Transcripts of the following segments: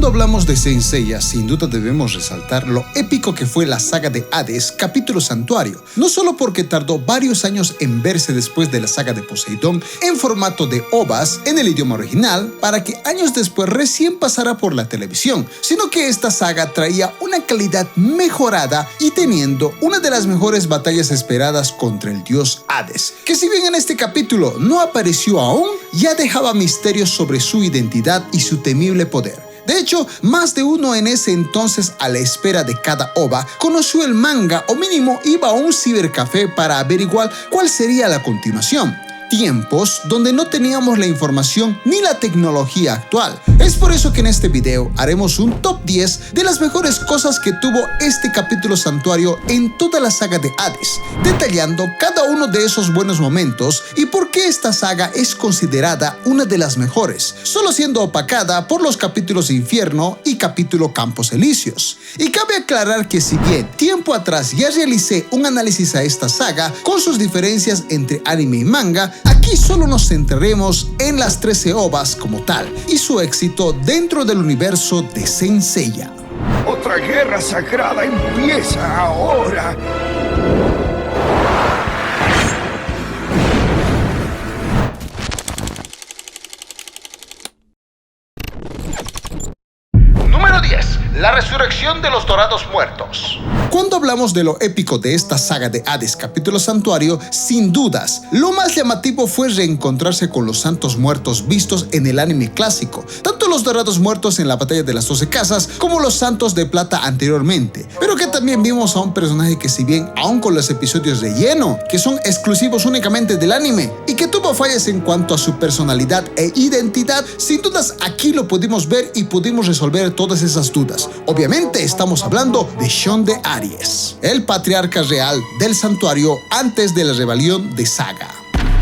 Cuando hablamos de Saint Seiya, sin duda debemos resaltar lo épico que fue la saga de Hades, capítulo Santuario, no solo porque tardó varios años en verse después de la saga de Poseidón en formato de OVAs en el idioma original, para que años después recién pasara por la televisión, sino que esta saga traía una calidad mejorada y teniendo una de las mejores batallas esperadas contra el dios Hades, que si bien en este capítulo no apareció aún, ya dejaba misterios sobre su identidad y su temible poder. De hecho, más de uno en ese entonces, a la espera de cada OVA, conoció el manga o mínimo iba a un cibercafé para averiguar cuál sería la continuación. Tiempos donde no teníamos la información ni la tecnología actual. Es por eso que en este video haremos un top 10 de las mejores cosas que tuvo este capítulo Santuario en toda la saga de Hades, detallando cada uno de esos buenos momentos y por qué esta saga es considerada una de las mejores, solo siendo opacada por los capítulos Infierno y capítulo Campos Elíseos. Y cabe aclarar que si bien tiempo atrás ya realicé un análisis a esta saga con sus diferencias entre anime y manga, aquí solo nos centraremos en las 13 OVAs como tal y su éxito dentro del universo de Saint Seiya. Otra guerra sagrada empieza ahora. Número 10. La resurrección de los dorados muertos. Cuando hablamos de lo épico de esta saga de Hades capítulo Santuario, sin dudas, lo más llamativo fue reencontrarse con los santos muertos vistos en el anime clásico, tanto los dorados muertos en la batalla de las 12 casas como los santos de plata anteriormente, pero que también vimos a un personaje que si bien aún con los episodios relleno, que son exclusivos únicamente del anime, y que tuvo fallas en cuanto a su personalidad e identidad, sin dudas aquí lo pudimos ver y pudimos resolver todas esas dudas. Obviamente estamos hablando de Shun de Aries, el patriarca real del santuario antes de la rebelión de Saga.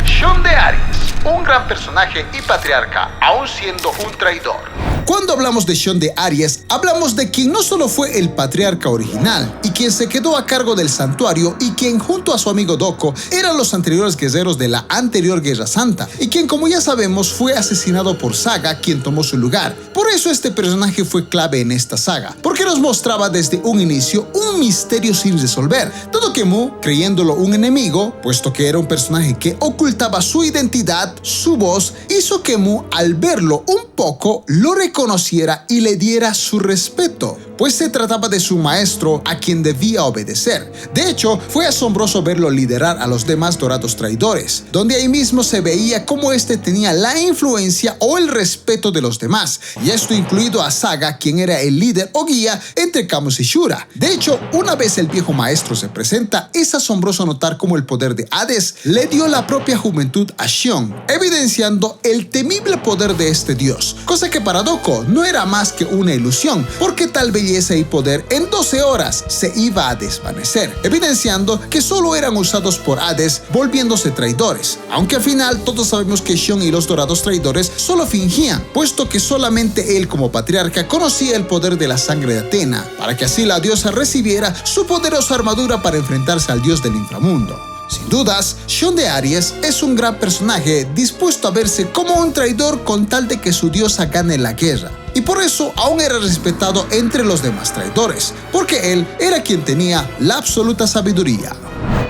Shun de Aries, un gran personaje y patriarca, aún siendo un traidor. Cuando hablamos de Shun de Aries, hablamos de quien no solo fue el patriarca original y quien se quedó a cargo del santuario y quien junto a su amigo Doko eran los anteriores guerreros de la anterior Guerra Santa y quien, como ya sabemos, fue asesinado por Saga, quien tomó su lugar. Por eso este personaje fue clave en esta saga, porque nos mostraba desde un inicio un misterio sin resolver, dado que Mu, creyéndolo un enemigo, puesto que era un personaje que ocultaba su identidad, su voz, hizo que Mu, al verlo un poco, lo reconociera y le diera su respeto, pues se trataba de su maestro a quien debía obedecer. De hecho, fue asombroso verlo liderar a los demás dorados traidores, donde ahí mismo se veía cómo este tenía la influencia o el respeto de los demás, y esto incluido a Saga, quien era el líder o guía entre Camus y Shura. De hecho, una vez el viejo maestro se presenta, es asombroso notar cómo el poder de Hades le dio la propia juventud a Shun, evidenciando el temible poder de este dios, cosa que para Doko no era más que una ilusión, porque tal belleza y poder en 12 horas se iba a desvanecer, evidenciando que solo eran usados por Hades, volviéndose traidores, aunque al final todos sabemos que Shun y los dorados traidores solo fingían, puesto que solamente él como patriarca conocía el poder de la sangre de Atena, para que así la diosa recibiera su poderosa armadura para enfrentarse al dios del inframundo. Sin dudas, Shun de Aries es un gran personaje dispuesto a verse como un traidor con tal de que su diosa gane la guerra, y por eso aún era respetado entre los demás traidores, porque él era quien tenía la absoluta sabiduría.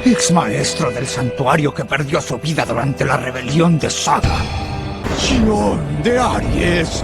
Ex maestro del santuario que perdió su vida durante la rebelión de Saga. Shun de Aries.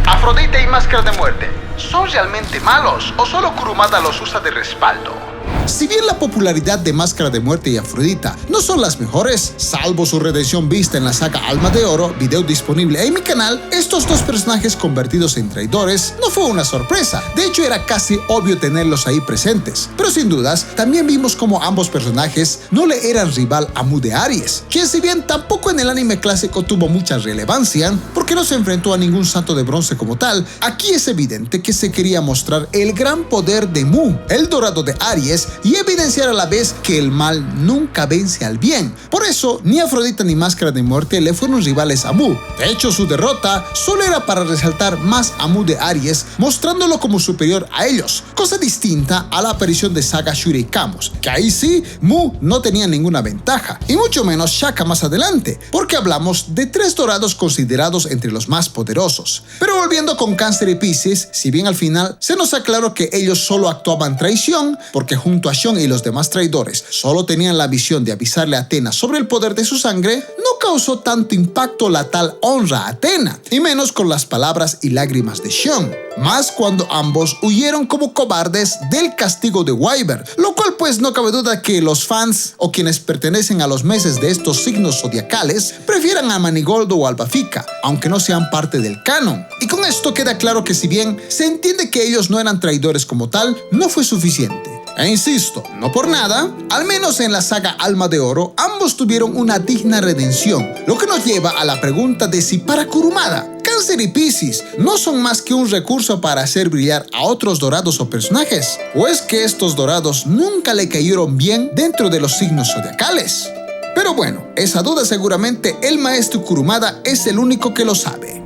Afrodita y Máscara de Muerte, ¿son realmente malos o solo Kurumada los usa de respaldo? Si bien la popularidad de Máscara de Muerte y Afrodita no son las mejores, salvo su redención vista en la saga Alma de Oro, video disponible en mi canal, estos dos personajes convertidos en traidores no fue una sorpresa. De hecho, era casi obvio tenerlos ahí presentes. Pero sin dudas, también vimos como ambos personajes no le eran rival a Mu de Aries, quien si bien tampoco en el anime clásico tuvo mucha relevancia, porque no se enfrentó a ningún santo de bronce como tal, aquí es evidente que se quería mostrar el gran poder de Mu, el dorado de Aries, y evidenciar a la vez que el mal nunca vence al bien. Por eso, ni Afrodita ni Máscara de Muerte le fueron rivales a Mu. De hecho, su derrota solo era para resaltar más a Mu de Aries, mostrándolo como superior a ellos, cosa distinta a la aparición de Saga, Shura y Camus, que ahí sí, Mu no tenía ninguna ventaja, y mucho menos Shaka más adelante, porque hablamos de 3 dorados considerados entre los más poderosos. Pero volviendo con Cáncer y Piscis, si bien al final se nos aclaró que ellos solo actuaban traición, porque junto a Xion y los demás traidores solo tenían la visión de avisarle a Athena sobre el poder de su sangre, no causó tanto impacto la tal honra a Athena, y menos con las palabras y lágrimas de Xion, más cuando ambos huyeron como cobardes del castigo de Wyvern, lo cual pues no cabe duda que los fans o quienes pertenecen a los meses de estos signos zodiacales prefieran a Manigoldo o Albafica, aunque no sean parte del canon. Y con esto queda claro que si bien se entiende que ellos no eran traidores como tal, no fue suficiente. E insisto, no por nada, al menos en la saga Alma de Oro, ambos tuvieron una digna redención, lo que nos lleva a la pregunta de si para Kurumada, Cáncer y Piscis no son más que un recurso para hacer brillar a otros dorados o personajes, o es que estos dorados nunca le cayeron bien dentro de los signos zodiacales. Pero bueno, esa duda seguramente el maestro Kurumada es el único que lo sabe.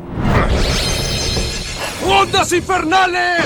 ¡Ondas infernales!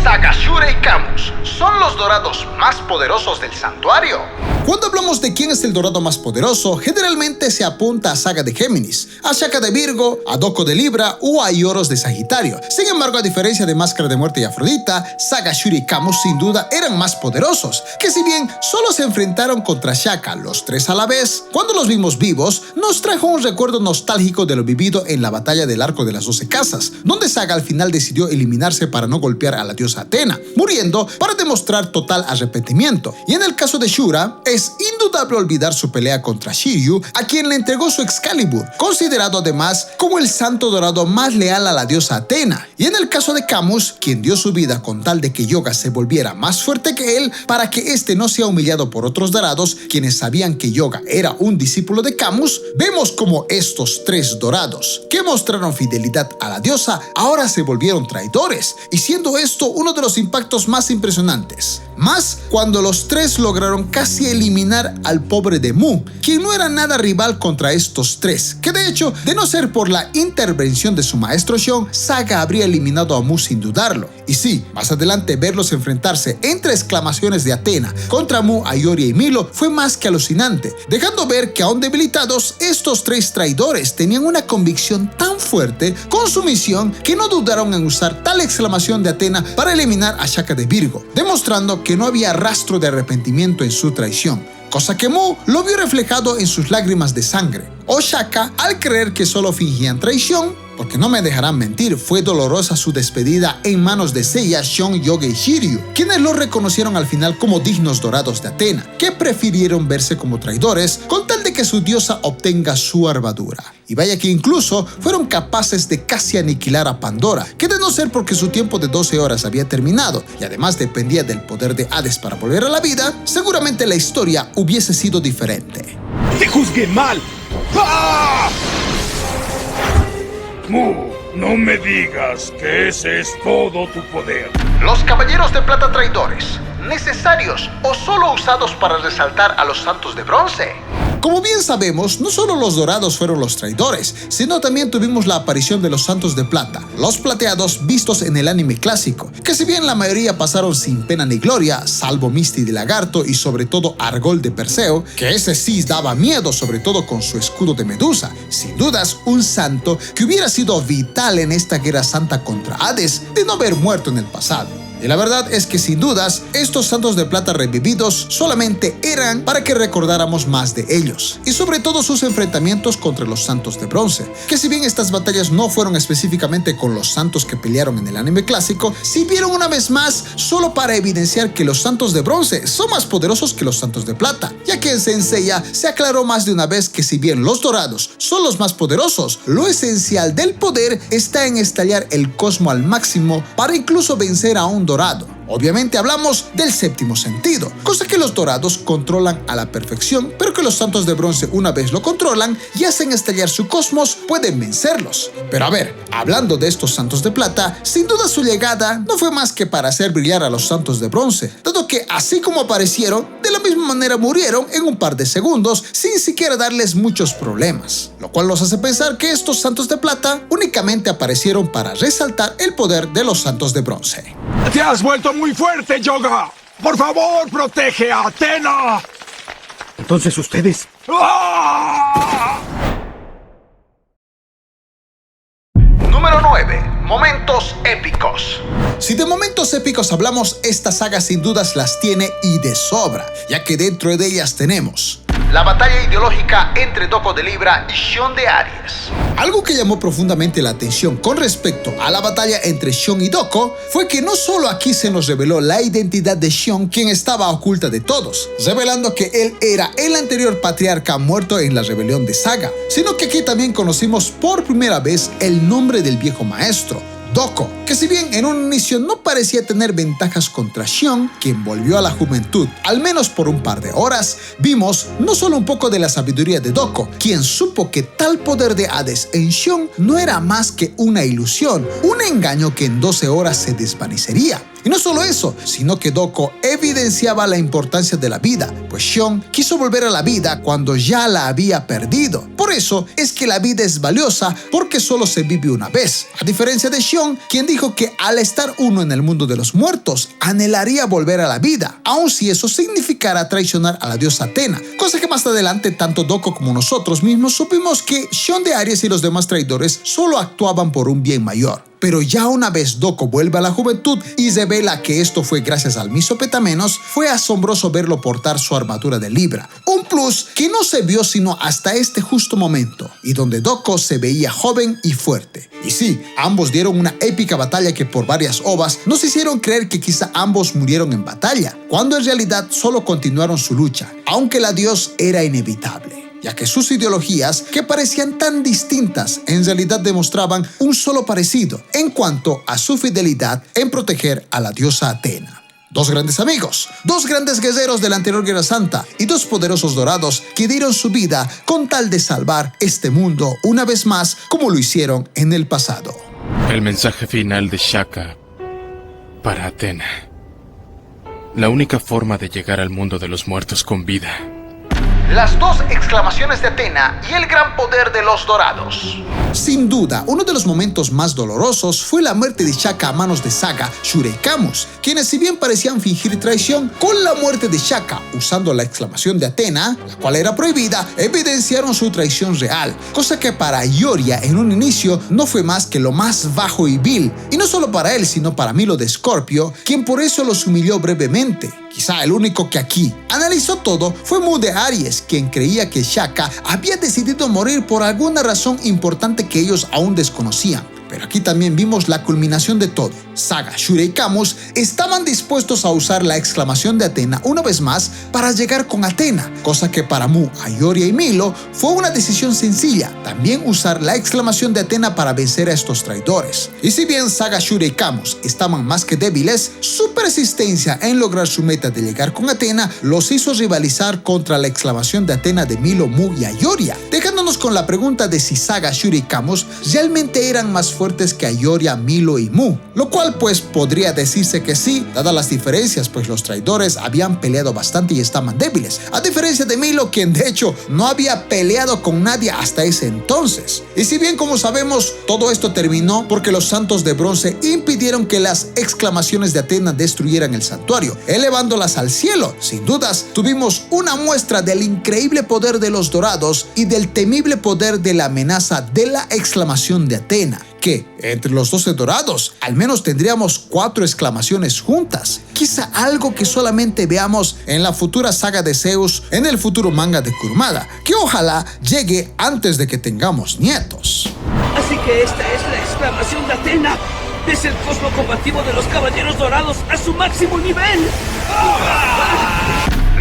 Saga, Shura y Camus son los dorados más poderosos del santuario. Cuando hablamos de quién es el dorado más poderoso, generalmente se apunta a Saga de Géminis, a Shaka de Virgo, a Doko de Libra o a Ioros de Sagitario. Sin embargo, a diferencia de Máscara de Muerte y Afrodita, Saga, Shura y Camus sin duda eran más poderosos, que si bien solo se enfrentaron contra Shaka los 3 a la vez, cuando los vimos vivos, nos trajo un recuerdo nostálgico de lo vivido en la batalla del Arco de las 12 Casas, donde Saga al final decidió eliminarse para no golpear a la diosa Athena, muriendo para demostrar total arrepentimiento. Y en el caso de Shura, es indudable olvidar su pelea contra Shiryu, a quien le entregó su Excalibur, considerado además como el santo dorado más leal a la diosa Athena. Y en el caso de Camus, quien dio su vida con tal de que Yoga se volviera más fuerte que él, para que éste no sea humillado por otros dorados, quienes sabían que Yoga era un discípulo de Camus, vemos como estos 3 dorados, que mostraron fidelidad a la diosa, ahora se volvieron traidores, y siendo esto uno de los impactos más impresionantes. Más cuando los 3 lograron casi eliminar al pobre de Mu, quien no era nada rival contra estos 3, que de hecho, de no ser por la intervención de su maestro Xion, Saga habría eliminado a Mu sin dudarlo. Y sí, más adelante verlos enfrentarse entre exclamaciones de Athena contra Mu, Ayoria y Milo fue más que alucinante, dejando ver que aún debilitados, estos 3 traidores tenían una convicción tan fuerte con su misión que no dudaron en usar tal exclamación de Athena para eliminar a Shaka de Virgo, demostrando que no había rastro de arrepentimiento en su traición, cosa que Mu lo vio reflejado en sus lágrimas de sangre. O Shaka, al creer que solo fingían traición, porque no me dejarán mentir, fue dolorosa su despedida en manos de Seiya, Xion, Yoga y Shiryu, quienes lo reconocieron al final como dignos dorados de Athena, que prefirieron verse como traidores con tal de que su diosa obtenga su armadura. Y vaya que incluso fueron capaces de casi aniquilar a Pandora, que de no ser porque su tiempo de 12 horas había terminado y además dependía del poder de Hades para volver a la vida, seguramente la historia hubiese sido diferente. ¡Te juzgué mal! ¡Ah! Mu, no me digas que ese es todo tu poder. Los caballeros de plata traidores, ¿necesarios o solo usados para resaltar a los santos de bronce? Como bien sabemos, no solo los dorados fueron los traidores, sino también tuvimos la aparición de los santos de plata, los plateados vistos en el anime clásico, que si bien la mayoría pasaron sin pena ni gloria, salvo Misty de Lagarto y sobre todo Argol de Perseo, que ese sí daba miedo, sobre todo con su escudo de Medusa, sin dudas un santo que hubiera sido vital en esta guerra santa contra Hades de no haber muerto en el pasado. Y la verdad es que sin dudas, estos santos de plata revividos solamente eran para que recordáramos más de ellos, y sobre todo sus enfrentamientos contra los santos de bronce, que si bien estas batallas no fueron específicamente con los santos que pelearon en el anime clásico, sirvieron una vez más solo para evidenciar que los santos de bronce son más poderosos que los santos de plata, ya que en Saint Seiya se aclaró más de una vez que si bien los dorados son los más poderosos, lo esencial del poder está en estallar el cosmo al máximo para incluso vencer a un dorado, Obviamente hablamos del séptimo sentido, cosa que los dorados controlan a la perfección, pero que los santos de bronce, una vez lo controlan y hacen estallar su cosmos, pueden vencerlos. Pero a ver, hablando de estos santos de plata, sin duda su llegada no fue más que para hacer brillar a los santos de bronce, dado que así como aparecieron, de la misma manera murieron en un par de segundos sin siquiera darles muchos problemas, lo cual nos hace pensar que estos santos de plata únicamente aparecieron para resaltar el poder de los santos de bronce. ¡Te has vuelto muy fuerte, Yoga! ¡Por favor, protege a Athena! Entonces ustedes... ¡Ah! Número 9. Momentos épicos. Si de momentos épicos hablamos, esta saga sin dudas las tiene y de sobra, ya que dentro de ellas tenemos la batalla ideológica entre Doko de Libra y Xion de Aries. Algo que llamó profundamente la atención con respecto a la batalla entre Xion y Doko fue que no solo aquí se nos reveló la identidad de Xion, quien estaba oculta de todos, revelando que él era el anterior patriarca muerto en la rebelión de Saga, sino que aquí también conocimos por primera vez el nombre del viejo maestro, Doko, que si bien en un inicio no parecía tener ventajas contra Xion, quien volvió a la juventud al menos por un par de horas, vimos no solo un poco de la sabiduría de Doko, quien supo que tal poder de Hades en Xion no era más que una ilusión, un engaño que en 12 horas se desvanecería. Y no solo eso, sino que Doko evidenciaba la importancia de la vida, pues Xion quiso volver a la vida cuando ya la había perdido. Por eso es que la vida es valiosa porque solo se vive una vez, a diferencia de Xion, quien dijo que al estar uno en el mundo de los muertos, anhelaría volver a la vida, aun si eso significara traicionar a la diosa Athena, cosa que más adelante tanto Doko como nosotros mismos supimos que Xion de Aries y los demás traidores solo actuaban por un bien mayor. Pero ya una vez Doko vuelve a la juventud y revela que esto fue gracias al Misopetamenos, fue asombroso verlo portar su armadura de Libra. Un plus que no se vio sino hasta este justo momento, y donde Doko se veía joven y fuerte. Y sí, ambos dieron una épica batalla que por varias ovas nos hicieron creer que quizá ambos murieron en batalla, cuando en realidad solo continuaron su lucha, aunque el adiós era inevitable, ya que sus ideologías, que parecían tan distintas, en realidad demostraban un solo parecido en cuanto a su fidelidad en proteger a la diosa Athena. Dos grandes amigos, dos grandes guerreros de la anterior Guerra Santa y dos poderosos dorados que dieron su vida con tal de salvar este mundo una vez más como lo hicieron en el pasado. El mensaje final de Shaka para Athena. La única forma de llegar al mundo de los muertos con vida. Las dos exclamaciones de Athena y el gran poder de los dorados. Sin duda, uno de los momentos más dolorosos fue la muerte de Shaka a manos de Saga, Shura y Camus, quienes si bien parecían fingir traición, con la muerte de Shaka, usando la exclamación de Athena, la cual era prohibida, evidenciaron su traición real, cosa que para Ioria en un inicio no fue más que lo más bajo y vil, y no solo para él, sino para Milo de Scorpio, quien por eso los humilló brevemente. Quizá el único que aquí analizó todo fue Mu de Aries, quien creía que Shaka había decidido morir por alguna razón importante que ellos aún desconocían. Pero aquí también vimos la culminación de todo. Saga, Shura y Camus estaban dispuestos a usar la exclamación de Athena una vez más para llegar con Athena, cosa que para Mu, Ioria y Milo fue una decisión sencilla, también usar la exclamación de Athena para vencer a estos traidores. Y si bien Saga, Shura y Camus estaban más que débiles, su persistencia en lograr su meta de llegar con Athena los hizo rivalizar contra la exclamación de Athena de Milo, Mu y Ioria, dejándonos con la pregunta de si Saga, Shura y Camus realmente eran más fuertes que Ioria, Milo y Mu, lo cual pues podría decirse que sí, dadas las diferencias, pues los traidores habían peleado bastante y estaban débiles, a diferencia de Milo, quien de hecho no había peleado con nadie hasta ese entonces. Y si bien como sabemos, todo esto terminó porque los santos de bronce impidieron que las exclamaciones de Athena destruyeran el santuario, elevándolas al cielo. Sin dudas, tuvimos una muestra del increíble poder de los dorados y del temible poder de la amenaza de la exclamación de Athena, que entre los 12 dorados al menos tendríamos 4 exclamaciones juntas, quizá algo que solamente veamos en la futura saga de Zeus, en el futuro manga de Kurumada, que ojalá llegue antes de que tengamos nietos. Así que esta es la exclamación de Athena. Es el cosmo combativo de los caballeros dorados a su máximo nivel.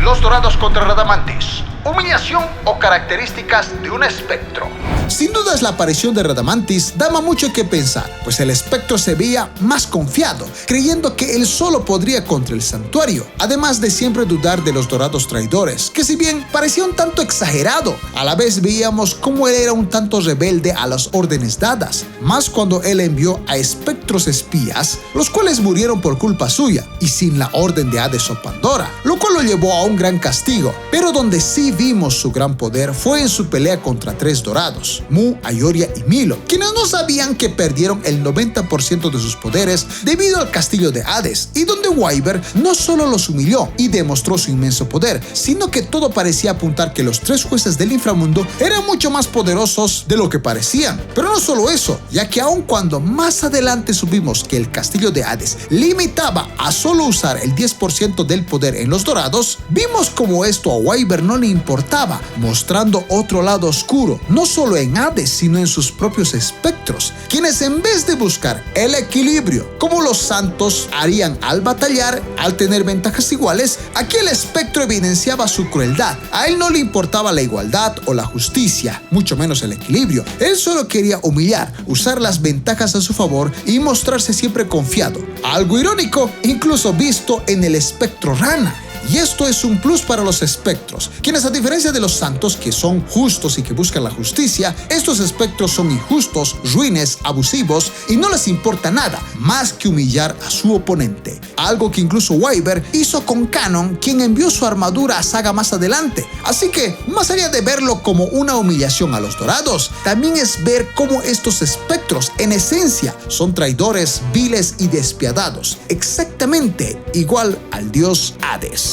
Los dorados contra Radamantis. humillación o características de un espectro. Sin dudas, la aparición de Radamantis daba mucho que pensar, pues el espectro se veía más confiado, creyendo que él solo podría contra el santuario, además de siempre dudar de los dorados traidores, que si bien parecía un tanto exagerado, a la vez veíamos cómo él era un tanto rebelde a las órdenes dadas, más cuando él envió a espectros espías, los cuales murieron por culpa suya y sin la orden de Hades o Pandora, lo cual lo llevó a un gran castigo. Pero donde sí vimos su gran poder fue en su pelea contra tres dorados, Mu, Ayoria y Milo, quienes no sabían que perdieron el 90% de sus poderes debido al castillo de Hades, y donde Wyvern no solo los humilló y demostró su inmenso poder, sino que todo parecía apuntar que los tres jueces del inframundo eran mucho más poderosos de lo que parecían. Pero no solo eso, ya que aun cuando más adelante supimos que el castillo de Hades limitaba a solo usar el 10% del poder en los dorados, vimos como esto a Wyvern no le importaba, mostrando otro lado oscuro, no solo en Hades, sino en sus propios espectros, quienes en vez de buscar el equilibrio, como los santos harían al batallar, al tener ventajas iguales, aquí el espectro evidenciaba su crueldad. A él no le importaba la igualdad o la justicia, mucho menos el equilibrio. Él solo quería humillar, usar las ventajas a su favor y mostrarse siempre confiado. Algo irónico, incluso visto en el espectro rana. Y esto es un plus para los espectros, quienes a diferencia de los santos, que son justos y que buscan la justicia, estos espectros son injustos, ruines, abusivos y no les importa nada más que humillar a su oponente. Algo que incluso Wyvern hizo con Canon, quien envió su armadura a Saga más adelante. Así que, más allá de verlo como una humillación a los dorados, también es ver cómo estos espectros, en esencia, son traidores, viles y despiadados, exactamente igual al dios Hades.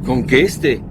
¿Con qué este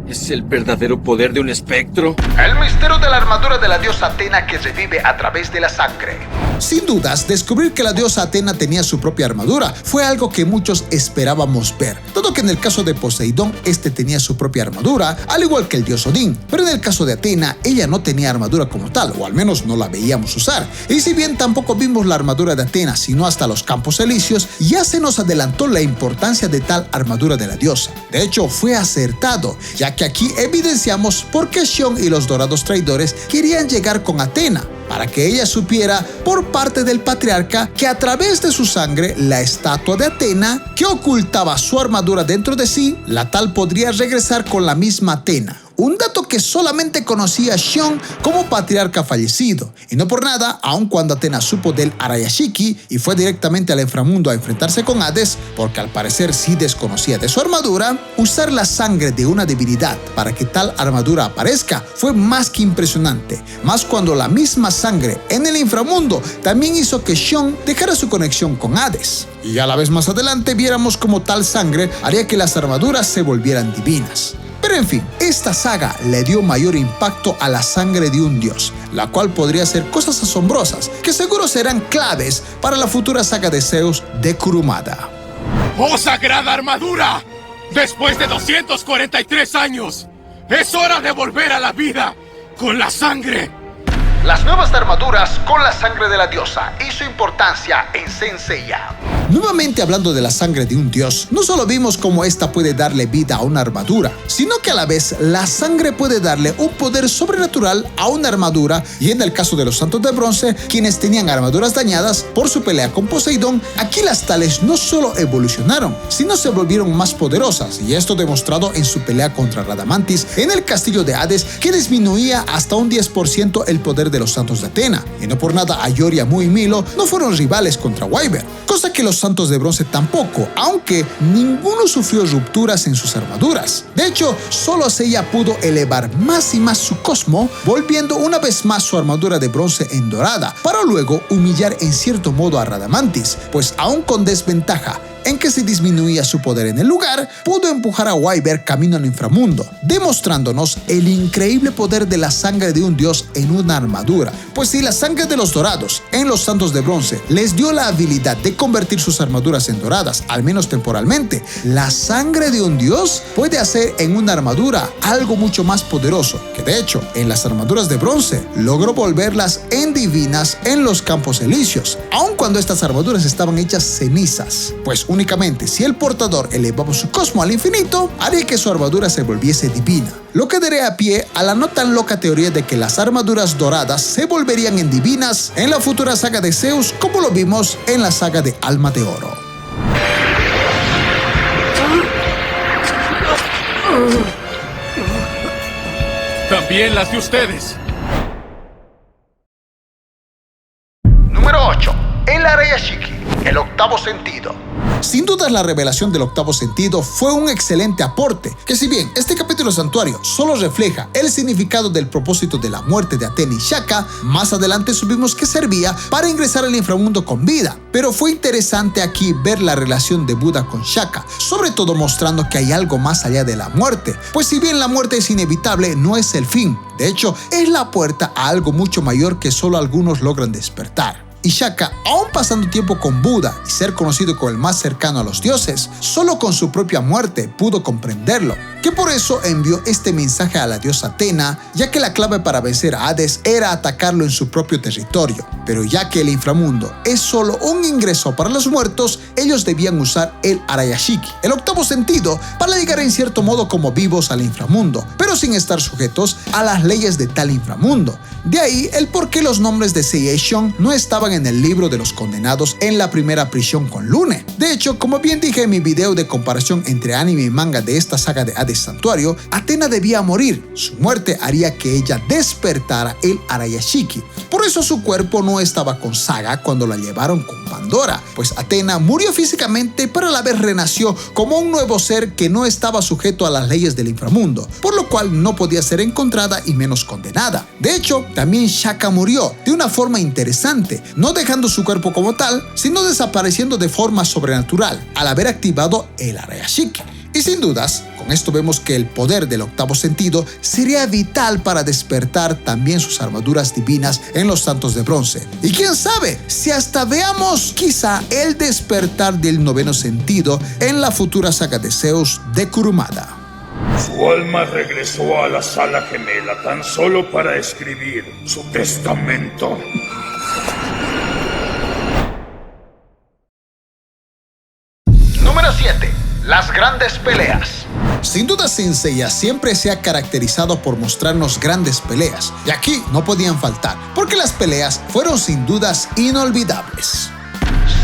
es el verdadero poder de un espectro? El misterio de la armadura de la diosa Atena que revive a través de la sangre. Sin dudas, descubrir que la diosa Atena tenía su propia armadura fue algo que muchos esperábamos ver, dado que en el caso de Poseidón, este tenía su propia armadura, al igual que el dios Odín, pero en el caso de Atena, ella no tenía armadura como tal, o al menos no la veíamos usar. Y si bien tampoco vimos la armadura de Atena, sino hasta los Campos Elíseos, ya se nos adelantó la importancia de tal armadura de la diosa. De hecho, fue acertado, ya que aquí evidenciamos por qué Xion y los dorados traidores querían llegar con Atena, para que ella supiera por parte del patriarca que a través de su sangre, la estatua de Atena, que ocultaba su armadura dentro de sí, la tal podría regresar con la misma Atena. Un dato que solamente conocía Xion como patriarca fallecido. Y no por nada, aun cuando Atena supo del Arayashiki y fue directamente al inframundo a enfrentarse con Hades, porque al parecer sí desconocía de su armadura, usar la sangre de una divinidad para que tal armadura aparezca fue más que impresionante. Más cuando la misma sangre en el inframundo también hizo que Xion dejara su conexión con Hades. Y a la vez más adelante viéramos cómo tal sangre haría que las armaduras se volvieran divinas. Pero en fin, esta saga le dio mayor impacto a la sangre de un dios, la cual podría hacer cosas asombrosas que seguro serán claves para la futura saga de Zeus de Kurumada. ¡Oh, sagrada armadura! Después de 243 años, es hora de volver a la vida con la sangre. Las nuevas armaduras con la sangre de la diosa y su importancia en Saint Seiya. Nuevamente hablando de la sangre de un dios, no solo vimos cómo esta puede darle vida a una armadura, sino que a la vez la sangre puede darle un poder sobrenatural a una armadura, y en el caso de los santos de bronce, quienes tenían armaduras dañadas por su pelea con Poseidón, aquí las tales no solo evolucionaron, sino se volvieron más poderosas, y esto demostrado en su pelea contra Radamantis en el castillo de Hades, que disminuía hasta un 10% el poder de los santos de Atena. Y no por nada Ayoria, Mu y Milo no fueron rivales contra Wyvern, cosa que los santos de bronce tampoco, aunque ninguno sufrió rupturas en sus armaduras. De hecho, solo Seiya pudo elevar más y más su cosmo, volviendo una vez más su armadura de bronce en dorada, para luego humillar en cierto modo a Radamantis, pues aún con desventaja en que se disminuía su poder en el lugar, pudo empujar a Wyvern camino al inframundo, demostrándonos el increíble poder de la sangre de un dios en una armadura. Pues si la sangre de los dorados en los santos de bronce les dio la habilidad de convertir sus armaduras en doradas, al menos temporalmente, la sangre de un dios puede hacer en una armadura algo mucho más poderoso, que de hecho en las armaduras de bronce logró volverlas en divinas en los Campos Elíseos, aun cuando estas armaduras estaban hechas cenizas, pues únicamente si el portador elevaba su cosmo al infinito, haría que su armadura se volviese divina. Lo que daría pie a la no tan loca teoría de que las armaduras doradas se volverían en divinas en la futura saga de Zeus, como lo vimos en la saga de Alma de Oro. También las de ustedes. Número 8. El Arayashiki, el octavo sentido. Sin duda la revelación del octavo sentido fue un excelente aporte, que si bien este capítulo santuario solo refleja el significado del propósito de la muerte de Atena y Shaka, más adelante supimos que servía para ingresar al inframundo con vida. Pero fue interesante aquí ver la relación de Buda con Shaka, sobre todo mostrando que hay algo más allá de la muerte, pues si bien la muerte es inevitable, no es el fin. De hecho, es la puerta a algo mucho mayor que solo algunos logran despertar. Y Shaka, aún pasando tiempo con Buda y ser conocido como el más cercano a los dioses, solo con su propia muerte pudo comprenderlo, que por eso envió este mensaje a la diosa Atena, ya que la clave para vencer a Hades era atacarlo en su propio territorio. Pero ya que el inframundo es solo un ingreso para los muertos, ellos debían usar el Arayashiki, el octavo sentido, para llegar en cierto modo como vivos al inframundo, pero sin estar sujetos a las leyes de tal inframundo. De ahí el por qué los nombres de Seishon no estaban en el libro de los condenados en la primera prisión con Lune. De hecho, como bien dije en mi video de comparación entre anime y manga de esta saga de Hades Santuario, Atena debía morir. Su muerte haría que ella despertara el Arayashiki. Por eso su cuerpo no estaba con Saga cuando la llevaron con Pandora, pues Atena murió físicamente, pero a la vez renació como un nuevo ser que no estaba sujeto a las leyes del inframundo, por lo cual no podía ser encontrada y menos condenada. De hecho, también Shaka murió de una forma interesante, no dejando su cuerpo como tal, sino desapareciendo de forma sobrenatural al haber activado el Arayashiki. Y sin dudas, con esto vemos que el poder del octavo sentido sería vital para despertar también sus armaduras divinas en los santos de bronce. Y quién sabe, si hasta veamos quizá el despertar del noveno sentido en la futura saga de Zeus de Kurumada. Su alma regresó a la sala gemela tan solo para escribir su testamento. Número 7. Las grandes peleas. Sin duda Saint Seiya siempre se ha caracterizado por mostrarnos grandes peleas, y aquí no podían faltar, porque las peleas fueron sin dudas inolvidables.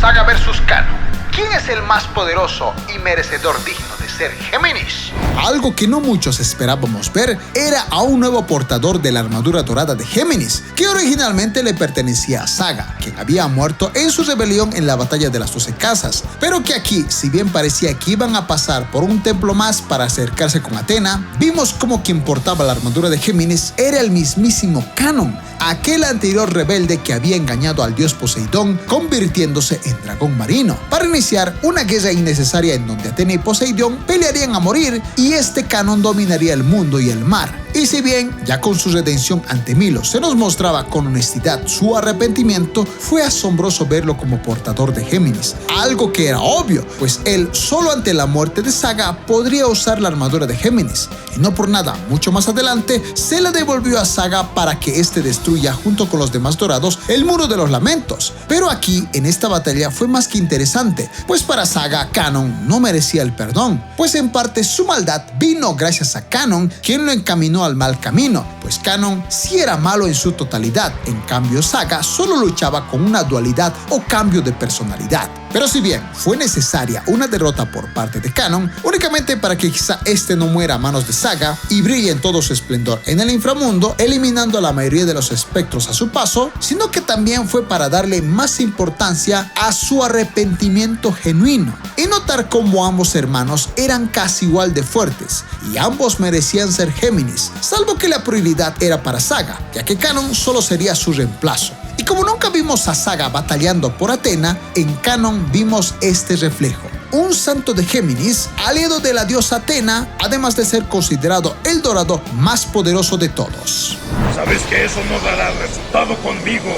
Saga vs Canon. ¿Quién es el más poderoso y merecedor digno de ser Géminis? Algo que no muchos esperábamos ver era a un nuevo portador de la armadura dorada de Géminis, que originalmente le pertenecía a Saga, quien había muerto en su rebelión en la batalla de las 12 casas, pero que aquí, si bien parecía que iban a pasar por un templo más para acercarse con Atena, vimos como quien portaba la armadura de Géminis era el mismísimo Canon, aquel anterior rebelde que había engañado al dios Poseidón, convirtiéndose en dragón marino, para iniciar una guerra innecesaria en donde Atena y Poseidón pelearían a morir y este Canon dominaría el mundo y el mar. Y si bien, ya con su redención ante Milos se nos mostraba con honestidad su arrepentimiento, fue asombroso verlo como portador de Géminis, algo que era obvio, pues él solo ante la muerte de Saga podría usar la armadura de Géminis, y no por nada, mucho más adelante, se la devolvió a Saga para que éste destruya junto con los demás dorados el Muro de los Lamentos. Pero aquí, en esta batalla, fue más que interesante, pues para Saga, Canon no merecía el perdón, pues en parte su maldad vino gracias a Canon, quien lo encaminó al mal camino, pues Canon sí era malo en su totalidad, en cambio Saga solo luchaba con una dualidad o cambio de personalidad. Pero si bien fue necesaria una derrota por parte de Canon, únicamente para que quizá este no muera a manos de Saga y brille en todo su esplendor en el inframundo, eliminando a la mayoría de los espectros a su paso, sino que también fue para darle más importancia a su arrepentimiento genuino y notar cómo ambos hermanos eran casi igual de fuertes y ambos merecían ser Géminis, salvo que la prioridad era para Saga, ya que Canon solo sería su reemplazo. Y como nunca vimos a Saga batallando por Atena, en Canon vimos este reflejo. Un santo de Géminis, aliado de la diosa Atena, además de ser considerado el dorado más poderoso de todos. Sabes que eso no dará resultado conmigo.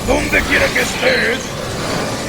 Donde quiera que estés,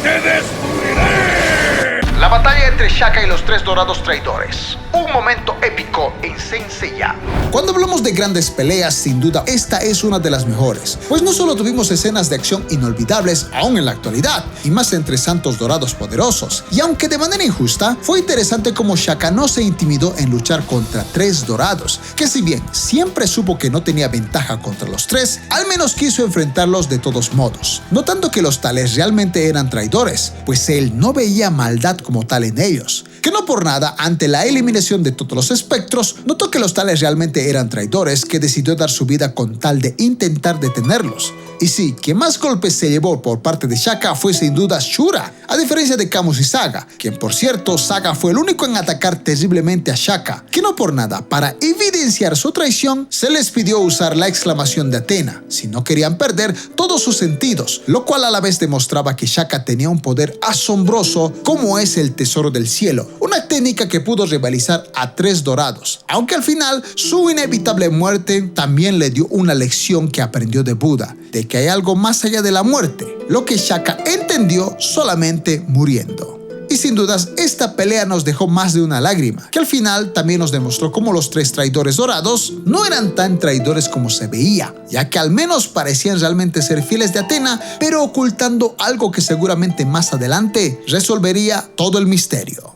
te destruiré. La batalla entre Shaka y los tres dorados traidores. un momento épico en Saint Seiya. Cuando hablamos de grandes peleas, sin duda esta es una de las mejores, pues no solo tuvimos escenas de acción inolvidables aún en la actualidad, y más entre santos dorados poderosos, y aunque de manera injusta, fue interesante como Shaka no se intimidó en luchar contra 3 dorados, que si bien siempre supo que no tenía ventaja contra los 3, al menos quiso enfrentarlos de todos modos, notando que los tales realmente eran traidores, pues él no veía maldad como tal en ellos, que no por nada, ante la eliminación de todos los espectros, notó que los tales realmente eran traidores, que decidió dar su vida con tal de intentar detenerlos. Y sí, quien más golpes se llevó por parte de Shaka fue sin duda Shura, a diferencia de Camus y Saga, quien por cierto, Saga fue el único en atacar terriblemente a Shaka, que no por nada, para evidenciar su traición, se les pidió usar la exclamación de Athena, si no querían perder todos sus sentidos, lo cual a la vez demostraba que Shaka tenía un poder asombroso como es el tesoro del cielo, una técnica que pudo rivalizar a 3 dorados, aunque al final su inevitable muerte también le dio una lección que aprendió de Buda, de que hay algo más allá de la muerte, lo que Shaka entendió solamente muriendo. Y sin dudas, esta pelea nos dejó más de una lágrima, que al final también nos demostró cómo los 3 traidores dorados no eran tan traidores como se veía, ya que al menos parecían realmente ser fieles de Athena, pero ocultando algo que seguramente más adelante resolvería todo el misterio.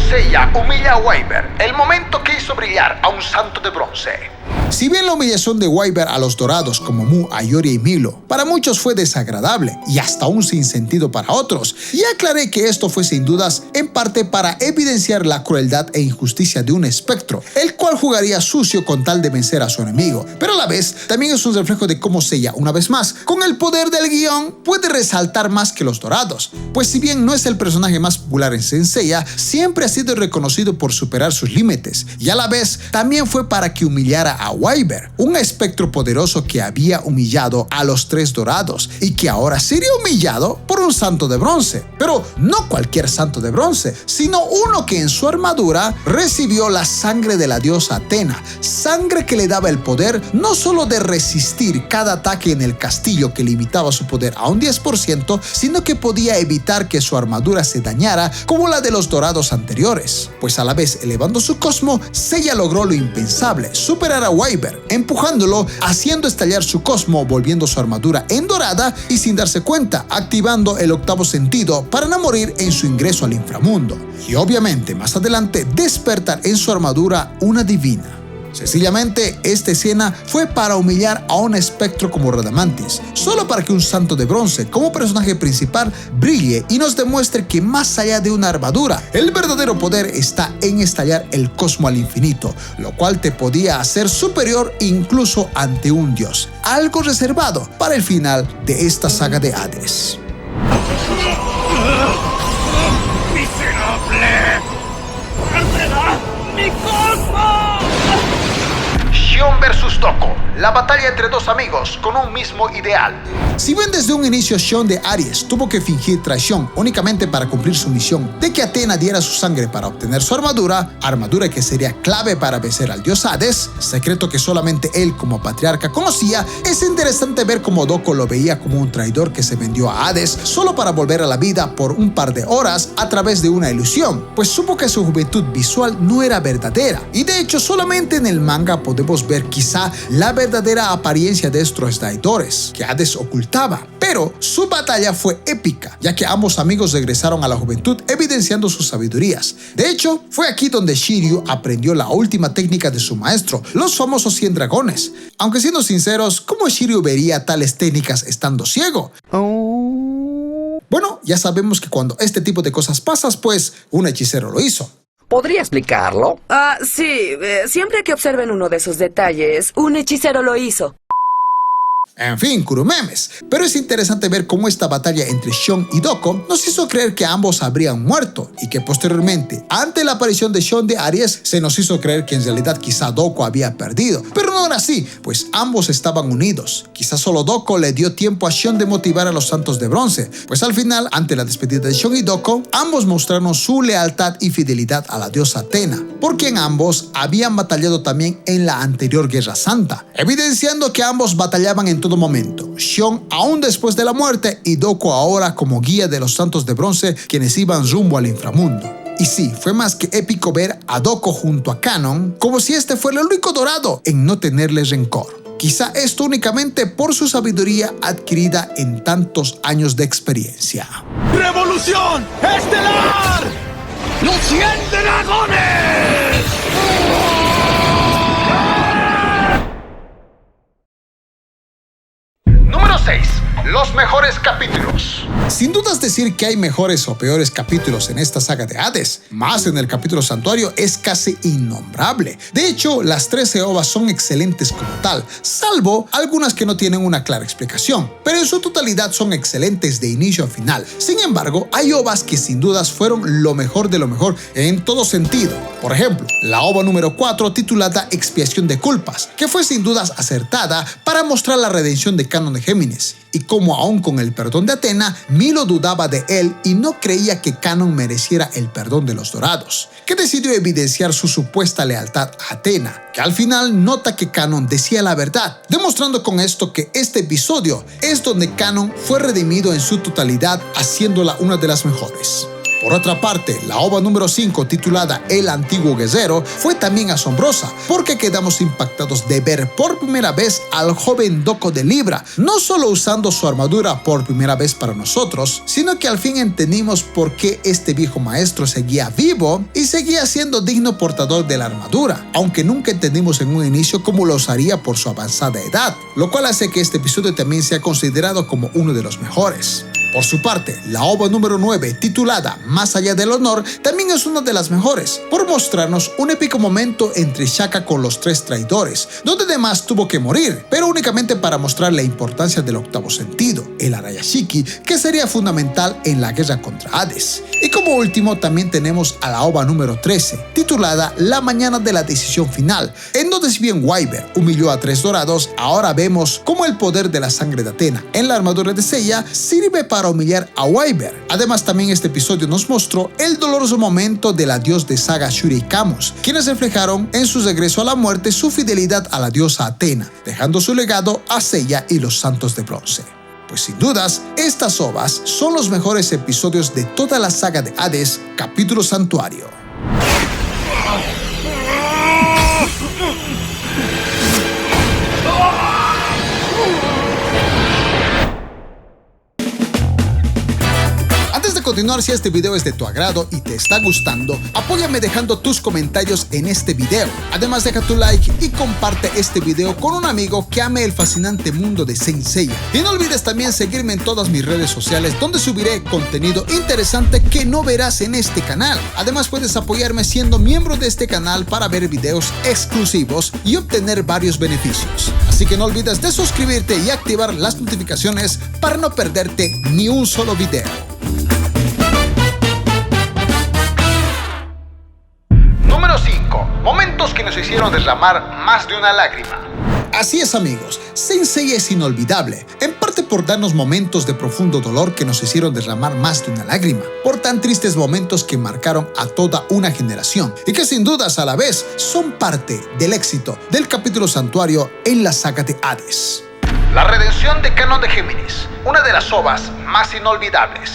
Seiya humilla a Wyvern, el momento que hizo brillar a un santo de bronce. Si bien la humillación de Wyvern a los dorados como Mu, Ayori y Milo para muchos fue desagradable y hasta un sinsentido para otros, y aclaré que esto fue sin dudas en parte para evidenciar la crueldad e injusticia de un espectro, el cual jugaría sucio con tal de vencer a su enemigo, pero a la vez también es un reflejo de cómo Seiya, una vez más, con el poder del guión, puede resaltar más que los dorados, pues si bien no es el personaje más popular en Saint Seiya, siempre ha sido reconocido por superar sus límites, y a la vez también fue para que humillara a Wyvern, un espectro poderoso que había humillado a los 3 dorados y que ahora sería humillado por un santo de bronce. Pero no cualquier santo de bronce, sino uno que en su armadura recibió la sangre de la diosa Athena, sangre que le daba el poder no solo de resistir cada ataque en el castillo que limitaba su poder a un 10%, sino que podía evitar que su armadura se dañara como la de los dorados anteriores. Pues a la vez elevando su cosmo, Seiya logró lo impensable, superar a Wyvern, empujándolo, haciendo estallar su cosmo, volviendo su armadura en dorada y sin darse cuenta, activando el 8º sentido para no morir en su ingreso al inframundo. Y obviamente más adelante despertar en su armadura una divina. Sencillamente, esta escena fue para humillar a un espectro como Radamantis, solo para que un santo de bronce como personaje principal brille y nos demuestre que más allá de una armadura, el verdadero poder está en estallar el cosmo al infinito, lo cual te podía hacer superior incluso ante un dios, algo reservado para el final de esta saga de Hades. ¡Miserable! ¡Perderá mi cosmo! Shion vs Doko, la batalla entre 2 amigos con un mismo ideal. Si bien desde un inicio Shion de Aries tuvo que fingir traición únicamente para cumplir su misión de que Athena diera su sangre para obtener su armadura que sería clave para vencer al dios Hades, secreto que solamente él como patriarca conocía, es interesante ver cómo Doko lo veía como un traidor que se vendió a Hades solo para volver a la vida por un par de horas a través de una ilusión, pues supo que su juventud visual no era verdadera, y de hecho solamente en el manga podemos ver quizá la verdadera apariencia de estos traidores que Hades ocultaba. Pero su batalla fue épica, ya que ambos amigos regresaron a la juventud evidenciando sus sabidurías. De hecho, fue aquí donde Shiryu aprendió la última técnica de su maestro, los famosos 100 dragones. Aunque siendo sinceros, ¿cómo Shiryu vería tales técnicas estando ciego? Bueno, ya sabemos que cuando este tipo de cosas pasan, pues un hechicero lo hizo. ¿Podría explicarlo? Sí, siempre que observen uno de esos detalles, un hechicero lo hizo. En fin, curumemes. Pero es interesante ver cómo esta batalla entre Shion y Doko nos hizo creer que ambos habrían muerto y que posteriormente, ante la aparición de Shion de Aries, se nos hizo creer que en realidad quizá Doko había perdido. Pero no era así, pues ambos estaban unidos. Quizá solo Doko le dio tiempo a Shion de motivar a los santos de bronce, pues al final, ante la despedida de Shion y Doko, ambos mostraron su lealtad y fidelidad a la diosa Athena, por quien ambos habían batallado también en la anterior Guerra Santa, evidenciando que ambos batallaban en tono todo momento, Xion aún después de la muerte y Doko ahora como guía de los Santos de Bronce, quienes iban rumbo al inframundo. Y sí, fue más que épico ver a Doko junto a Kanon, como si este fuera el único dorado en no tenerle rencor. Quizá esto únicamente por su sabiduría adquirida en tantos años de experiencia. ¡Revolución estelar! ¡Los 100 dragones! Número 6. Los mejores capítulos. Sin dudas decir que hay mejores o peores capítulos en esta saga de Hades, más en el capítulo Santuario, es casi innombrable. De hecho, las 13 ovas son excelentes como tal, salvo algunas que no tienen una clara explicación, pero en su totalidad son excelentes de inicio a final. Sin embargo, hay ovas que sin dudas fueron lo mejor de lo mejor en todo sentido. Por ejemplo, la ova número 4 titulada Expiación de Culpas, que fue sin dudas acertada para mostrar la redención de Canon de Géminis, y cómo aún con el perdón de Atena, Milo dudaba de él y no creía que Canon mereciera el perdón de los dorados, que decidió evidenciar su supuesta lealtad a Atena, que al final nota que Canon decía la verdad, demostrando con esto que este episodio es donde Canon fue redimido en su totalidad, haciéndola una de las mejores. Por otra parte, la ova número 5, titulada El Antiguo Guerrero, fue también asombrosa, porque quedamos impactados de ver por primera vez al joven Doko de Libra, no solo usando su armadura por primera vez para nosotros, sino que al fin entendimos por qué este viejo maestro seguía vivo y seguía siendo digno portador de la armadura, aunque nunca entendimos en un inicio cómo lo usaría por su avanzada edad, lo cual hace que este episodio también sea considerado como uno de los mejores. Por su parte, la ova número 9, titulada Más allá del honor, también es una de las mejores, por mostrarnos un épico momento entre Shaka con los 3 traidores, donde además tuvo que morir, pero únicamente para mostrar la importancia del octavo sentido, el Arayashiki, que sería fundamental en la guerra contra Hades. Y como último también tenemos a la ova número 13, titulada La Mañana de la Decisión Final, en donde si bien Wyvern humilló a 3 dorados, ahora vemos cómo el poder de la sangre de Atena en la armadura de Seiya sirve para humillar a Wyvern. Además, también este episodio nos mostró el doloroso momento de la dios de saga Shuri y Camus, quienes reflejaron en su regreso a la muerte su fidelidad a la diosa Atena, dejando su legado a Seiya y los Santos de Bronce. Pues sin dudas, estas ovas son los mejores episodios de toda la saga de Hades, capítulo Santuario. Antes de continuar, si este video es de tu agrado y te está gustando, apóyame dejando tus comentarios en este video. Además, deja tu like y comparte este video con un amigo que ame el fascinante mundo de Saint Seiya. Y no olvides también seguirme en todas mis redes sociales, donde subiré contenido interesante que no verás en este canal. Además, puedes apoyarme siendo miembro de este canal para ver videos exclusivos y obtener varios beneficios. Así que no olvides de suscribirte y activar las notificaciones para no perderte ni un solo video. Número 5. Momentos que nos hicieron derramar más de una lágrima. Así es, amigos, Saint Seiya es inolvidable, en parte por darnos momentos de profundo dolor que nos hicieron derramar más de una lágrima, por tan tristes momentos que marcaron a toda una generación y que sin dudas a la vez son parte del éxito del capítulo Santuario en la saga de Hades. La redención de Canon de Géminis, una de las ovas más inolvidables.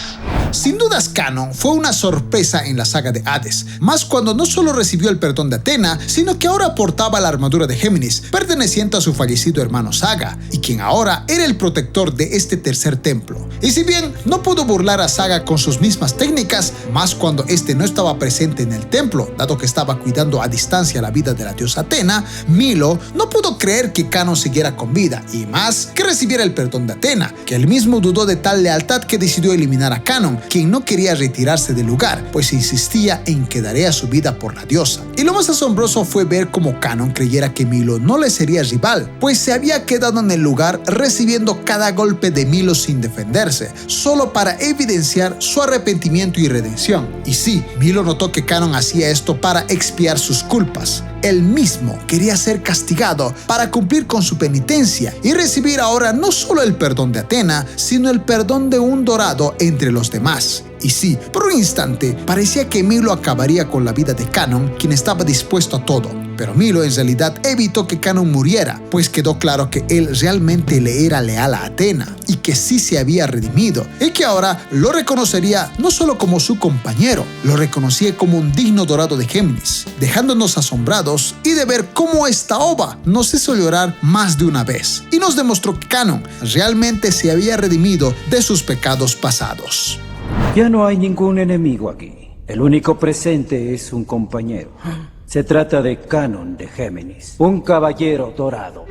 Sin dudas, Canon fue una sorpresa en la saga de Hades, más cuando no solo recibió el perdón de Atena, sino que ahora portaba la armadura de Géminis, perteneciente a su fallecido hermano Saga, y quien ahora era el protector de este tercer templo. Y si bien no pudo burlar a Saga con sus mismas técnicas, más cuando este no estaba presente en el templo, dado que estaba cuidando a distancia la vida de la diosa Atena, Milo no pudo creer que Canon siguiera con vida, y más que recibiera el perdón de Atena, que él mismo dudó de tal lealtad que decidió eliminar a Canon, quien no quería retirarse del lugar, pues insistía en que daría su vida por la diosa. Y lo más asombroso fue ver cómo Canon creyera que Milo no le sería rival, pues se había quedado en el lugar recibiendo cada golpe de Milo sin defenderse, solo para evidenciar su arrepentimiento y redención. Y sí, Milo notó que Canon hacía esto para expiar sus culpas. Él mismo quería ser castigado para cumplir con su penitencia y recibir ahora no solo el perdón de Atena, sino el perdón de un dorado entre los demás. Y sí, por un instante parecía que Milo acabaría con la vida de Canon, quien estaba dispuesto a todo. Pero Milo en realidad evitó que Canon muriera, pues quedó claro que él realmente le era leal a Atena y que sí se había redimido y que ahora lo reconocería no solo como su compañero, lo reconocía como un digno dorado de Géminis, dejándonos asombrados y de ver cómo esta ova nos hizo llorar más de una vez y nos demostró que Canon realmente se había redimido de sus pecados pasados. Ya no hay ningún enemigo aquí. El único presente es un compañero. Se trata de Canon de Géminis, un caballero dorado.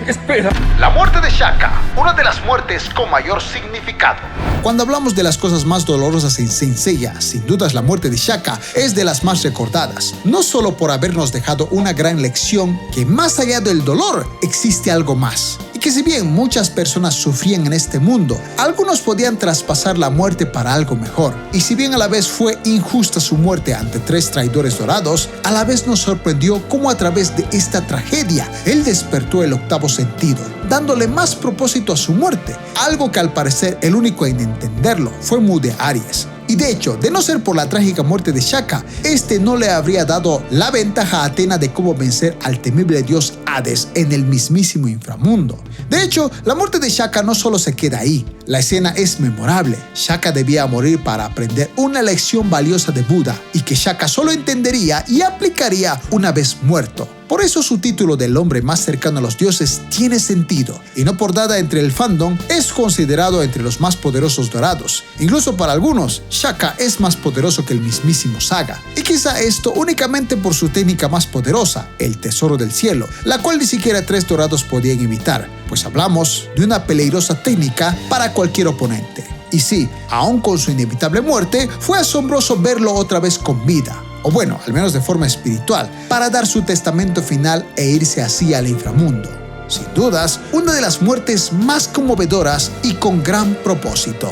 Espera. La muerte de Shaka, una de las muertes con mayor significado. Cuando hablamos de las cosas más dolorosas en Saint Seiya, sin dudas la muerte de Shaka es de las más recordadas, no solo por habernos dejado una gran lección que más allá del dolor existe algo más. Y que si bien muchas personas sufrían en este mundo, algunos podían traspasar la muerte para algo mejor. Y si bien a la vez fue injusta su muerte ante 3 traidores dorados, a la vez nos sorprendió cómo a través de esta tragedia él despertó el octavo sentido, dándole más propósito a su muerte, algo que al parecer el único en entenderlo fue Mu de Aries. Y de hecho, de no ser por la trágica muerte de Shaka, este no le habría dado la ventaja a Atena de cómo vencer al temible dios Hades en el mismísimo inframundo. De hecho, la muerte de Shaka no solo se queda ahí, la escena es memorable. Shaka debía morir para aprender una lección valiosa de Buda y que Shaka solo entendería y aplicaría una vez muerto. Por eso su título del hombre más cercano a los dioses tiene sentido, y no por nada entre el fandom es considerado entre los más poderosos dorados. Incluso para algunos, Shaka es más poderoso que el mismísimo Saga, y quizá esto únicamente por su técnica más poderosa, el tesoro del cielo, la cual ni siquiera 3 dorados podían imitar, pues hablamos de una peligrosa técnica para cualquier oponente. Y sí, aun con su inevitable muerte, fue asombroso verlo otra vez con vida, o bueno, al menos de forma espiritual, para dar su testamento final e irse así al inframundo. Sin dudas, una de las muertes más conmovedoras y con gran propósito.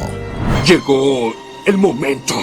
Llegó el momento.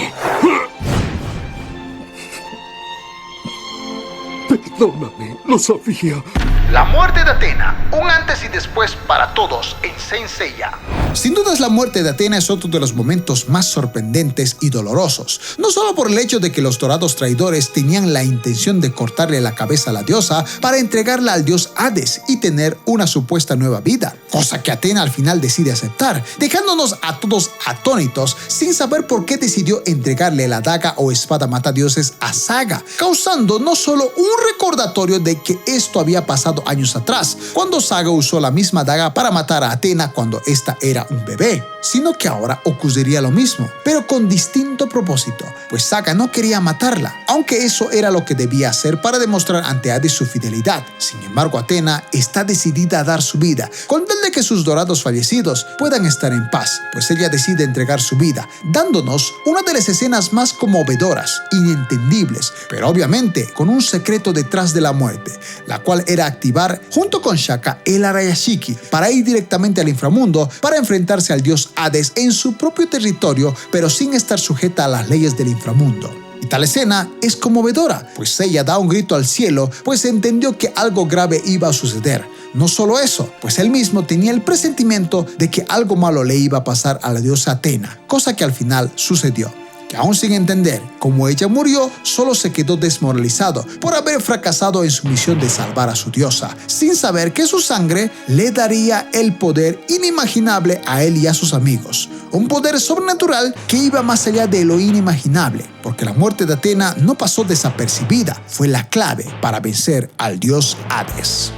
Perdóname, lo sabía. La muerte de Atena, un antes y después para todos en Saint Seiya. Sin dudas la muerte de Atena es otro de los momentos más sorprendentes y dolorosos, no solo por el hecho de que los dorados traidores tenían la intención de cortarle la cabeza a la diosa para entregarla al dios Hades y tener una supuesta nueva vida, cosa que Atena al final decide aceptar, dejándonos a todos atónitos sin saber por qué decidió entregarle la daga o espada matadioses a Saga, causando no solo un recordatorio de que esto había pasado años atrás, cuando Saga usó la misma daga para matar a Atena cuando ésta era un bebé, sino que ahora ocurriría lo mismo, pero con distinto propósito, pues Saga no quería matarla, aunque eso era lo que debía hacer para demostrar ante Hades su fidelidad. Sin embargo, Atena está decidida a dar su vida, con tal de que sus dorados fallecidos puedan estar en paz, pues ella decide entregar su vida, dándonos una de las escenas más conmovedoras, inentendibles, pero obviamente con un secreto detrás de la muerte, la cual era activar junto con Shaka el Arayashiki para ir directamente al inframundo para enfrentarse al dios Hades en su propio territorio, pero sin estar sujeta a las leyes del inframundo. Y tal escena es conmovedora, pues ella da un grito al cielo, pues entendió que algo grave iba a suceder. No solo eso, pues él mismo tenía el presentimiento de que algo malo le iba a pasar a la diosa Atena, cosa que al final sucedió. Que aún sin entender cómo ella murió, solo se quedó desmoralizado por haber fracasado en su misión de salvar a su diosa, sin saber que su sangre le daría el poder inimaginable a él y a sus amigos. Un poder sobrenatural que iba más allá de lo inimaginable, porque la muerte de Atena no pasó desapercibida, fue la clave para vencer al dios Hades.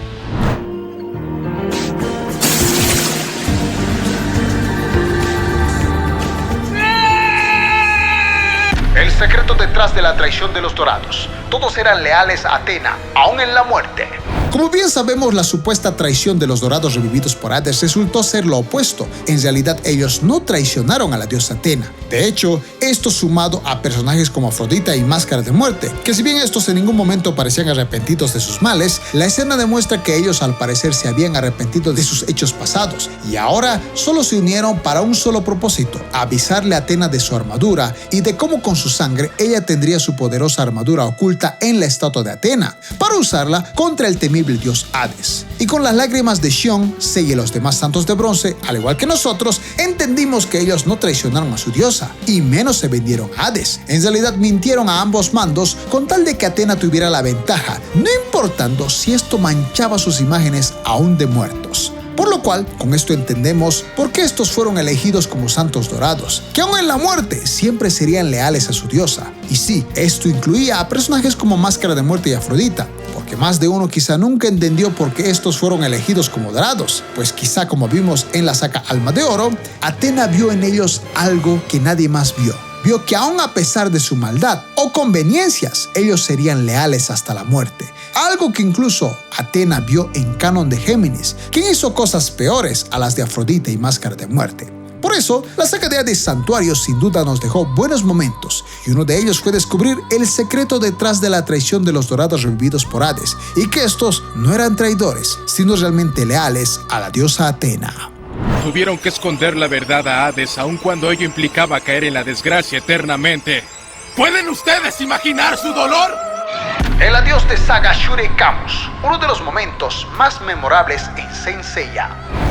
El secreto detrás de la traición de los dorados. Todos eran leales a Atena, aún en la muerte. Como bien sabemos, la supuesta traición de los dorados revividos por Hades resultó ser lo opuesto. En realidad, ellos no traicionaron a la diosa Atena. De hecho, esto sumado a personajes como Afrodita y Máscara de Muerte, que si bien estos en ningún momento parecían arrepentidos de sus males, la escena demuestra que ellos al parecer se habían arrepentido de sus hechos pasados y ahora solo se unieron para un solo propósito: avisarle a Atena de su armadura y de cómo con su sangre ella tendría su poderosa armadura oculta en la estatua de Atena, para usarla contra el temible temible dios Hades. Y con las lágrimas de Xion, Seiya y los demás santos de bronce, al igual que nosotros, entendimos que ellos no traicionaron a su diosa, y menos se vendieron a Hades. En realidad mintieron a ambos mandos con tal de que Atena tuviera la ventaja, no importando si esto manchaba sus imágenes aún de muertos. Por lo cual, con esto entendemos por qué estos fueron elegidos como santos dorados, que aún en la muerte siempre serían leales a su diosa. Y sí, esto incluía a personajes como Máscara de Muerte y Afrodita, porque más de uno quizá nunca entendió por qué estos fueron elegidos como dorados, pues quizá como vimos en la saga Alma de Oro, Atena vio en ellos algo que nadie más vio. Vio que aún a pesar de su maldad o conveniencias, ellos serían leales hasta la muerte. Algo que incluso Atena vio en Canon de Géminis, quien hizo cosas peores a las de Afrodita y Máscara de Muerte. Por eso, la saga de Hades Santuario sin duda nos dejó buenos momentos, y uno de ellos fue descubrir el secreto detrás de la traición de los dorados revividos por Hades, y que estos no eran traidores, sino realmente leales a la diosa Atena. Tuvieron que esconder la verdad a Hades, aun cuando ello implicaba caer en la desgracia eternamente. ¿Pueden ustedes imaginar su dolor? El adiós de Saga Shurei Camus, uno de los momentos más memorables en Saint Seiya.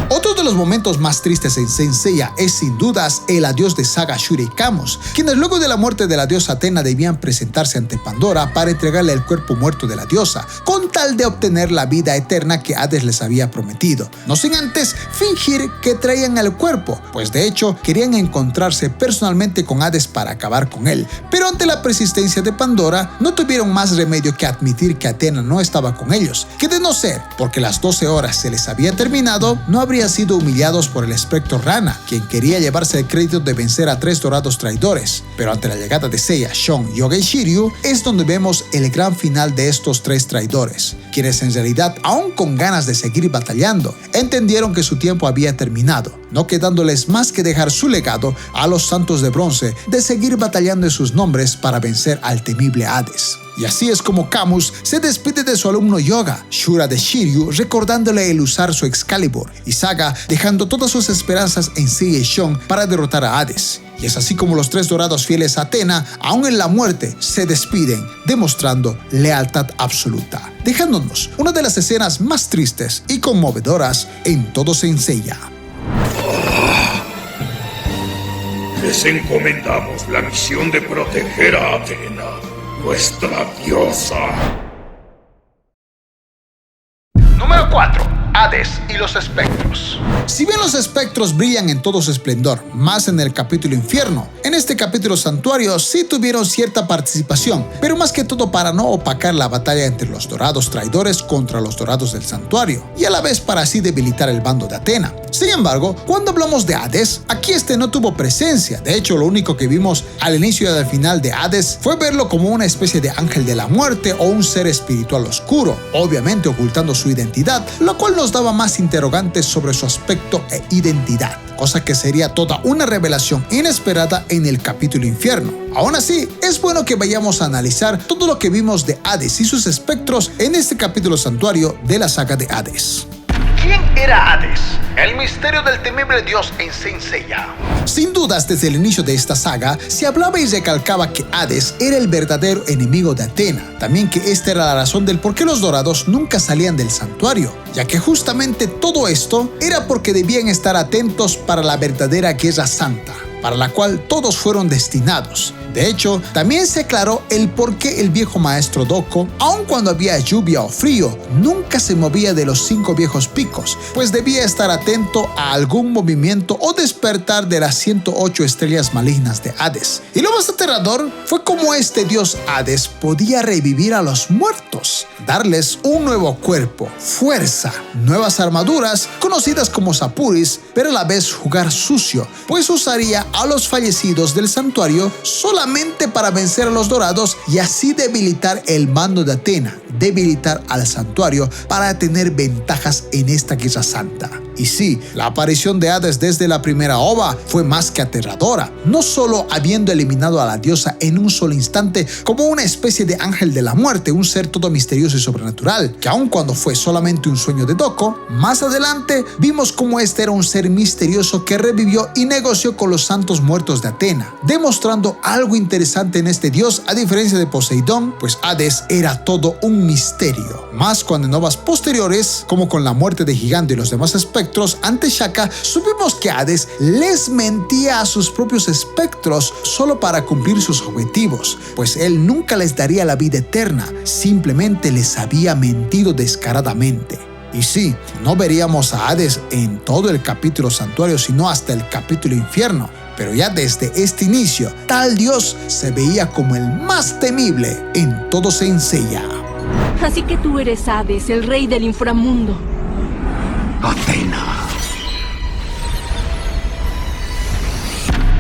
Otro de los momentos más tristes en Saint Seiya es sin dudas el adiós de Saga Shurei Camus, quienes luego de la muerte de la diosa Atena debían presentarse ante Pandora para entregarle el cuerpo muerto de la diosa, con tal de obtener la vida eterna que Hades les había prometido, no sin antes fingir que traían el cuerpo, pues de hecho querían encontrarse personalmente con Hades para acabar con él, pero ante la persistencia de Pandora no tuvieron más remedio que admitir que Atena no estaba con ellos, que de no ser porque las 12 horas se les había terminado, no habrían sido humillados por el espectro Rana, quien quería llevarse el crédito de vencer a 3 dorados traidores. Pero ante la llegada de Seiya, Xion, Yoga y Shiryu, es donde vemos el gran final de estos 3 traidores, quienes en realidad, aún con ganas de seguir batallando, entendieron que su tiempo había terminado, no quedándoles más que dejar su legado a los santos de bronce de seguir batallando en sus nombres para vencer al temible Hades. Y así es como Camus se despide de su alumno Yoga, Shura de Shiryu recordándole el usar su Excalibur, y Saga dejando todas sus esperanzas en Seiya y Xion para derrotar a Hades. Y es así como los 3 dorados fieles a Atena, aún en la muerte, se despiden, demostrando lealtad absoluta, dejándonos una de las escenas más tristes y conmovedoras en todo Saint Seiya. Les encomendamos la misión de proteger a Atena, nuestra diosa. Número 4. Hades y los espectros. Si bien los espectros brillan en todo su esplendor, más en el capítulo Infierno, en este capítulo Santuario sí tuvieron cierta participación, pero más que todo para no opacar la batalla entre los dorados traidores contra los dorados del Santuario, y a la vez para así debilitar el bando de Atena. Sin embargo, cuando hablamos de Hades, aquí este no tuvo presencia. De hecho, lo único que vimos al inicio y al final de Hades fue verlo como una especie de ángel de la muerte o un ser espiritual oscuro, obviamente ocultando su identidad, lo cual nos daba más interrogantes sobre su aspecto e identidad, cosa que sería toda una revelación inesperada en el capítulo Infierno. Aún así, es bueno que vayamos a analizar todo lo que vimos de Hades y sus espectros en este capítulo Santuario de la saga de Hades. ¿Quién era Hades? El misterio del temible dios en Saint Seiya. Sin dudas, desde el inicio de esta saga, se hablaba y recalcaba que Hades era el verdadero enemigo de Atena. También que esta era la razón del por qué los dorados nunca salían del santuario, ya que justamente todo esto era porque debían estar atentos para la verdadera guerra santa, para la cual todos fueron destinados. De hecho, también se aclaró el por qué el viejo maestro Doko, aun cuando había lluvia o frío, nunca se movía de los 5 viejos picos, pues debía estar atento a algún movimiento o despertar de las 108 estrellas malignas de Hades. Y lo más aterrador fue cómo este dios Hades podía revivir a los muertos, darles un nuevo cuerpo, fuerza, nuevas armaduras, conocidas como Sapuris, pero a la vez jugar sucio, pues usaría a los fallecidos del santuario solamente para vencer a los dorados y así debilitar el mando de Atena, debilitar al santuario para tener ventajas en esta guerra santa. Y sí, la aparición de Hades desde la primera ova fue más que aterradora, no solo habiendo eliminado a la diosa en un solo instante como una especie de ángel de la muerte, un ser todo misterioso y sobrenatural, que aun cuando fue solamente un sueño de Doko, más adelante vimos cómo este era un ser misterioso que revivió y negoció con los santos muertos de Atena, demostrando algo interesante en este dios a diferencia de Poseidón, pues Hades era todo un misterio. Más cuando en ovas posteriores, como con la muerte de Gigante y los demás espectros ante Shaka, supimos que Hades les mentía a sus propios espectros solo para cumplir sus objetivos, pues él nunca les daría la vida eterna, simplemente les había mentido descaradamente. Y sí, no veríamos a Hades en todo el capítulo santuario, sino hasta el capítulo infierno. Pero ya desde este inicio, tal dios se veía como el más temible en todo Saint Seiya. Así que tú eres Hades, el rey del inframundo. Athena.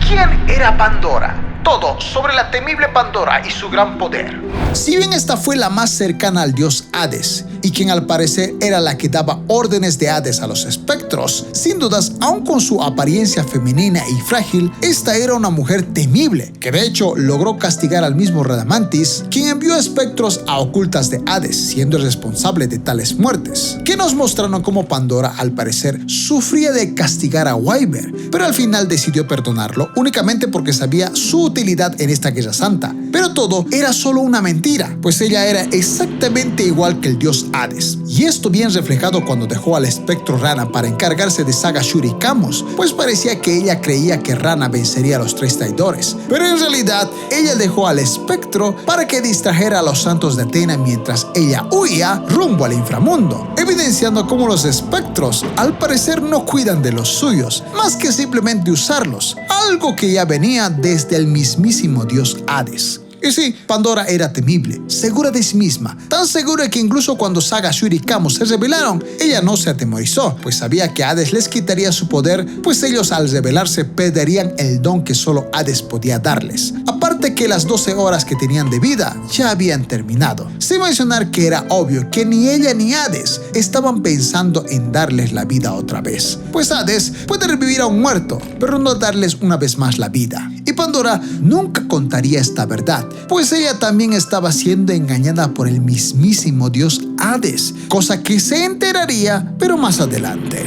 ¿Quién era Pandora? Todo sobre la temible Pandora y su gran poder. Si bien esta fue la más cercana al dios Hades, y quien al parecer era la que daba órdenes de Hades a los espectros, sin dudas, aun con su apariencia femenina y frágil, esta era una mujer temible, que de hecho logró castigar al mismo Radamantis, quien envió espectros a ocultas de Hades, siendo el responsable de tales muertes, que nos mostraron cómo Pandora al parecer sufría de castigar a Wyvern, pero al final decidió perdonarlo únicamente porque sabía su utilidad en esta guerra santa. Pero todo era solo una mentira, pues ella era exactamente igual que el dios Hades. Y esto bien reflejado cuando dejó al espectro Rana para encargarse de Saga Shuri y Camus, pues parecía que ella creía que Rana vencería a los 3 traidores. Pero en realidad, ella dejó al espectro para que distrajera a los santos de Atena mientras ella huía rumbo al inframundo, evidenciando cómo los espectros al parecer no cuidan de los suyos, más que simplemente usarlos, algo que ya venía desde el mismísimo dios Hades. Y sí, Pandora era temible, segura de sí misma, tan segura que incluso cuando Saga, Shuri y Camus se rebelaron, ella no se atemorizó, pues sabía que Hades les quitaría su poder, pues ellos al rebelarse perderían el don que solo Hades podía darles. Aparte que las 12 horas que tenían de vida ya habían terminado, sin mencionar que era obvio que ni ella ni Hades estaban pensando en darles la vida otra vez, pues Hades puede revivir a un muerto, pero no darles una vez más la vida. Y Pandora nunca contaría esta verdad, pues ella también estaba siendo engañada por el mismísimo dios Hades, cosa que se enteraría, pero más adelante.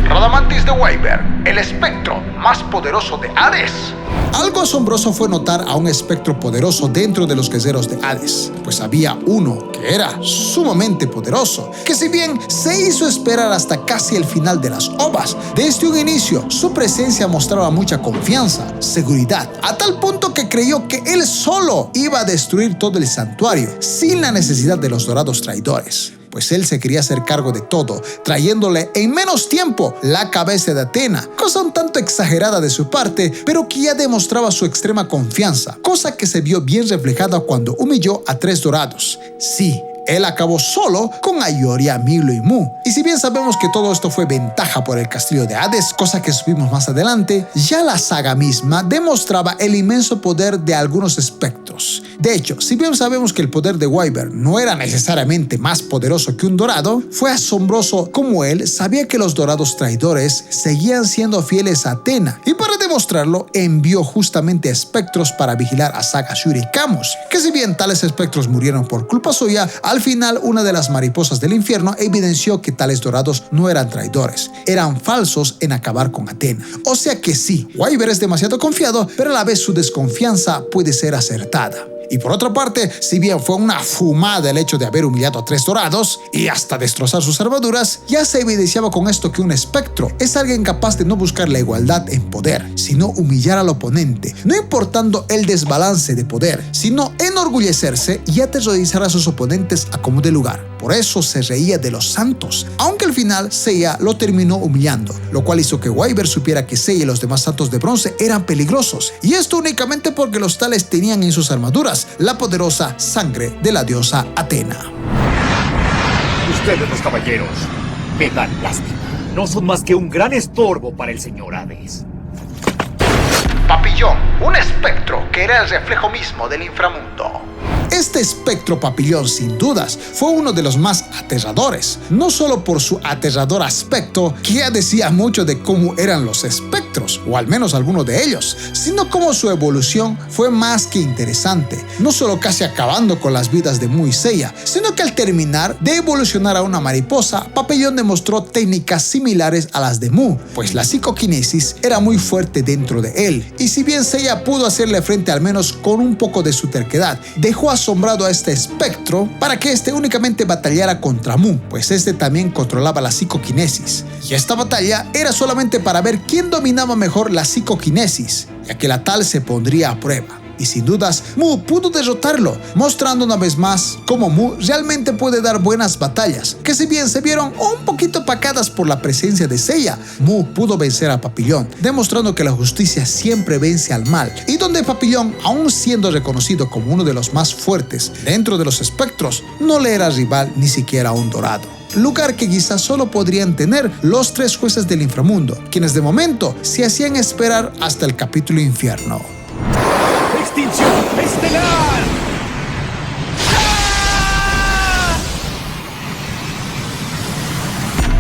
Radamantis de Wyvern, el espectro más poderoso de Hades. Algo asombroso fue notar a un espectro poderoso dentro de los guerreros de Hades, pues había uno que era sumamente poderoso, que si bien se hizo esperar hasta casi el final de las ovas, desde un inicio su presencia mostraba mucha confianza, seguridad, a tal punto que creyó que él solo iba a destruir todo el santuario, sin la necesidad de los dorados traidores. Pues él se quería hacer cargo de todo, trayéndole en menos tiempo la cabeza de Atena, cosa un tanto exagerada de su parte, pero que ya demostraba su extrema confianza, cosa que se vio bien reflejada cuando humilló a 3 dorados. Sí, él acabó solo con Ayoria, Milo y Mu. Y si bien sabemos que todo esto fue ventaja por el castillo de Hades, cosa que supimos más adelante, ya la saga misma demostraba el inmenso poder de algunos espectros. De hecho, si bien sabemos que el poder de Wyvern no era necesariamente más poderoso que un dorado, fue asombroso como él sabía que los dorados traidores seguían siendo fieles a Atena, y para demostrarlo envió justamente a espectros para vigilar a Saga, Shuri y Camus, que si bien tales espectros murieron por culpa suya, al final una de las mariposas del infierno evidenció que tales dorados no eran traidores, eran falsos en acabar con Atena. O sea que sí, Wyvern es demasiado confiado, pero a la vez su desconfianza puede ser acertada. Y por otra parte, si bien fue una fumada el hecho de haber humillado a 3 dorados y hasta destrozar sus armaduras, ya se evidenciaba con esto que un espectro es alguien capaz de no buscar la igualdad en poder, sino humillar al oponente, no importando el desbalance de poder, sino enorgullecerse y aterrorizar a sus oponentes a como de lugar. Por eso se reía de los santos, aunque al final Seiya lo terminó humillando, lo cual hizo que Wyvern supiera que Seiya y los demás santos de bronce eran peligrosos, y esto únicamente porque los tales tenían en sus armaduras la poderosa sangre de la diosa Atena. Ustedes, los caballeros, me dan lástima. No son más que un gran estorbo para el señor Hades. Papillón, un espectro que era el reflejo mismo del inframundo. Este espectro papillón, sin dudas, fue uno de los más aterradores, no solo por su aterrador aspecto, que ya decía mucho de cómo eran los espectros, o al menos algunos de ellos, sino como su evolución fue más que interesante, no solo casi acabando con las vidas de Mu y Seiya, sino que al terminar de evolucionar a una mariposa, Papillón demostró técnicas similares a las de Mu, pues la psicoquinesis era muy fuerte dentro de él, y si bien Seiya pudo hacerle frente al menos con un poco de su terquedad, dejó asombrado a este espectro para que este únicamente batallara contra Mu, pues este también controlaba la psicoquinesis. Y esta batalla era solamente para ver quién dominaba mejor la psicoquinesis, ya que la tal se pondría a prueba. Y sin dudas, Mu pudo derrotarlo, mostrando una vez más cómo Mu realmente puede dar buenas batallas, que si bien se vieron un poquito opacadas por la presencia de Seiya, Mu pudo vencer a Papillón, demostrando que la justicia siempre vence al mal, y donde Papillón, aún siendo reconocido como uno de los más fuertes dentro de los espectros, no le era rival ni siquiera a un dorado. Lugar que quizás solo podrían tener los 3 jueces del inframundo, quienes de momento se hacían esperar hasta el capítulo Infierno. ¡Extinción estelar!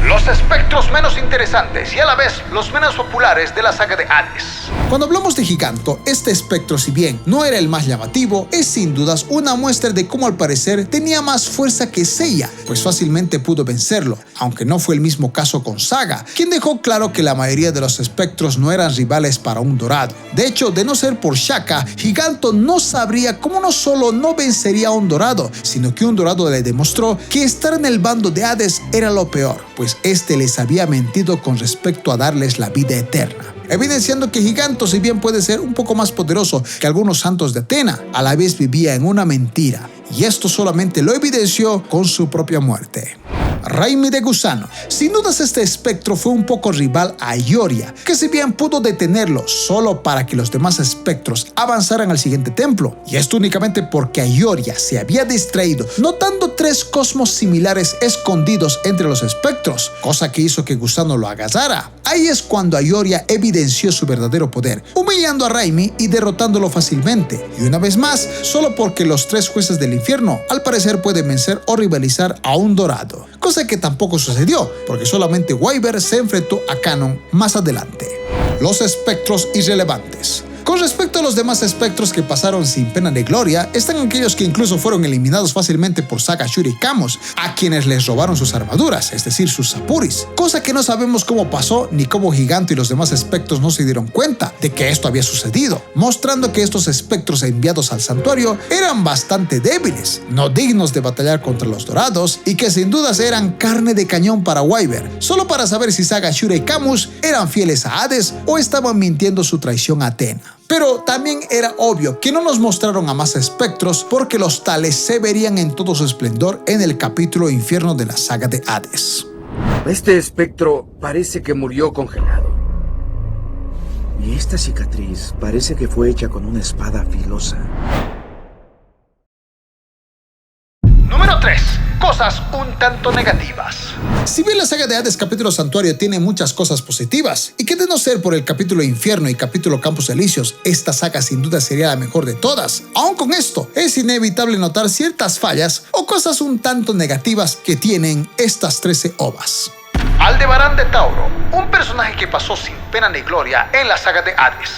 Los espectros menos interesantes y a la vez los menos populares de la saga de Hades. Cuando hablamos de Giganto, este espectro, si bien no era el más llamativo, es sin dudas una muestra de cómo al parecer tenía más fuerza que Seiya, pues fácilmente pudo vencerlo, aunque no fue el mismo caso con Saga, quien dejó claro que la mayoría de los espectros no eran rivales para un dorado. De hecho, de no ser por Shaka, Giganto no sabría cómo no solo no vencería a un dorado, sino que un dorado le demostró que estar en el bando de Hades era lo peor, pues este les había mentido con respecto a darles la vida eterna, evidenciando que Giganto, si bien puede ser un poco más poderoso que algunos santos de Atena, a la vez vivía en una mentira, y esto solamente lo evidenció con su propia muerte. Raimi de Gusano. Sin dudas este espectro fue un poco rival a Ioria, que si bien pudo detenerlo solo para que los demás espectros avanzaran al siguiente templo, y esto únicamente porque Ioria se había distraído notando 3 cosmos similares escondidos entre los espectros, cosa que hizo que Gusano lo agarrara. Ahí es cuando Ioria evidenció su verdadero poder, humillando a Raimi y derrotándolo fácilmente, y una vez más, solo porque los 3 jueces del infierno al parecer pueden vencer o rivalizar a un dorado, cosa que tampoco sucedió, porque solamente Wyver se enfrentó a Kanon más adelante. Los espectros irrelevantes. Con respecto a los demás espectros que pasaron sin pena ni gloria, están aquellos que incluso fueron eliminados fácilmente por Saga, Shuri y Camus, a quienes les robaron sus armaduras, es decir, sus Sapuris, cosa que no sabemos cómo pasó ni cómo Giganto y los demás espectros no se dieron cuenta de que esto había sucedido, mostrando que estos espectros enviados al santuario eran bastante débiles, no dignos de batallar contra los dorados y que sin dudas eran carne de cañón para Wyver, solo para saber si Saga, Shuri y Camus eran fieles a Hades o estaban mintiendo su traición a Atena. Pero también era obvio que no nos mostraron a más espectros porque los tales se verían en todo su esplendor en el capítulo Infierno de la saga de Hades. Este espectro parece que murió congelado. Y esta cicatriz parece que fue hecha con una espada filosa. Número 3. Cosas un tanto negativas. Si bien la saga de Hades capítulo Santuario tiene muchas cosas positivas, y que de no ser por el capítulo Infierno y capítulo Campos Elíseos, esta saga sin duda sería la mejor de todas, aún con esto es inevitable notar ciertas fallas o cosas un tanto negativas que tienen estas 13 ovas. Aldebarán de Tauro, un personaje que pasó sin pena ni gloria en la saga de Hades.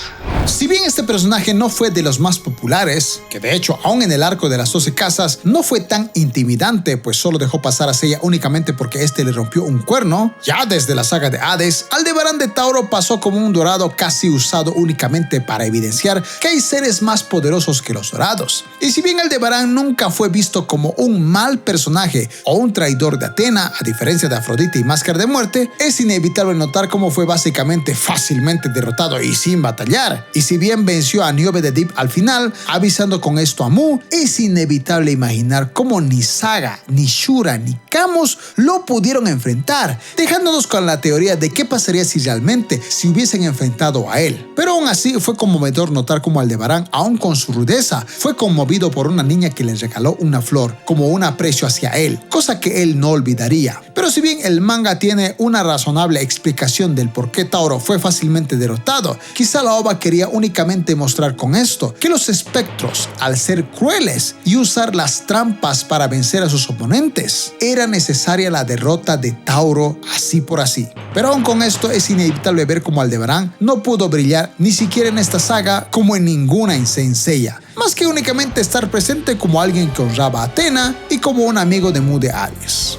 Si bien este personaje no fue de los más populares, que de hecho aún en el arco de las 12 casas no fue tan intimidante, pues solo dejó pasar a Seiya únicamente porque este le rompió un cuerno, ya desde la saga de Hades, Aldebarán de Tauro pasó como un dorado casi usado únicamente para evidenciar que hay seres más poderosos que los dorados. Y si bien Aldebarán nunca fue visto como un mal personaje o un traidor de Atena, a diferencia de Afrodita y Máscara de Muerte, es inevitable notar cómo fue básicamente fácilmente derrotado y sin batallar. Y si bien venció a Niobe de Deep al final, avisando con esto a Mu, es inevitable imaginar cómo ni Saga, ni Shura, ni Camus lo pudieron enfrentar, dejándonos con la teoría de qué pasaría si realmente se hubiesen enfrentado a él. Pero aún así fue conmovedor notar cómo Aldebarán, aún con su rudeza, fue conmovido por una niña que le regaló una flor como un aprecio hacia él, cosa que él no olvidaría. Pero si bien el manga tiene tiene una razonable explicación del por qué Tauro fue fácilmente derrotado. Quizá la OVA quería únicamente mostrar con esto que los espectros, al ser crueles y usar las trampas para vencer a sus oponentes, era necesaria la derrota de Tauro así por así. Pero aún con esto es inevitable ver cómo Aldebarán no pudo brillar ni siquiera en esta saga como en ninguna en Saint Seiya, más que únicamente estar presente como alguien que honraba a Athena y como un amigo de Mu de Aries.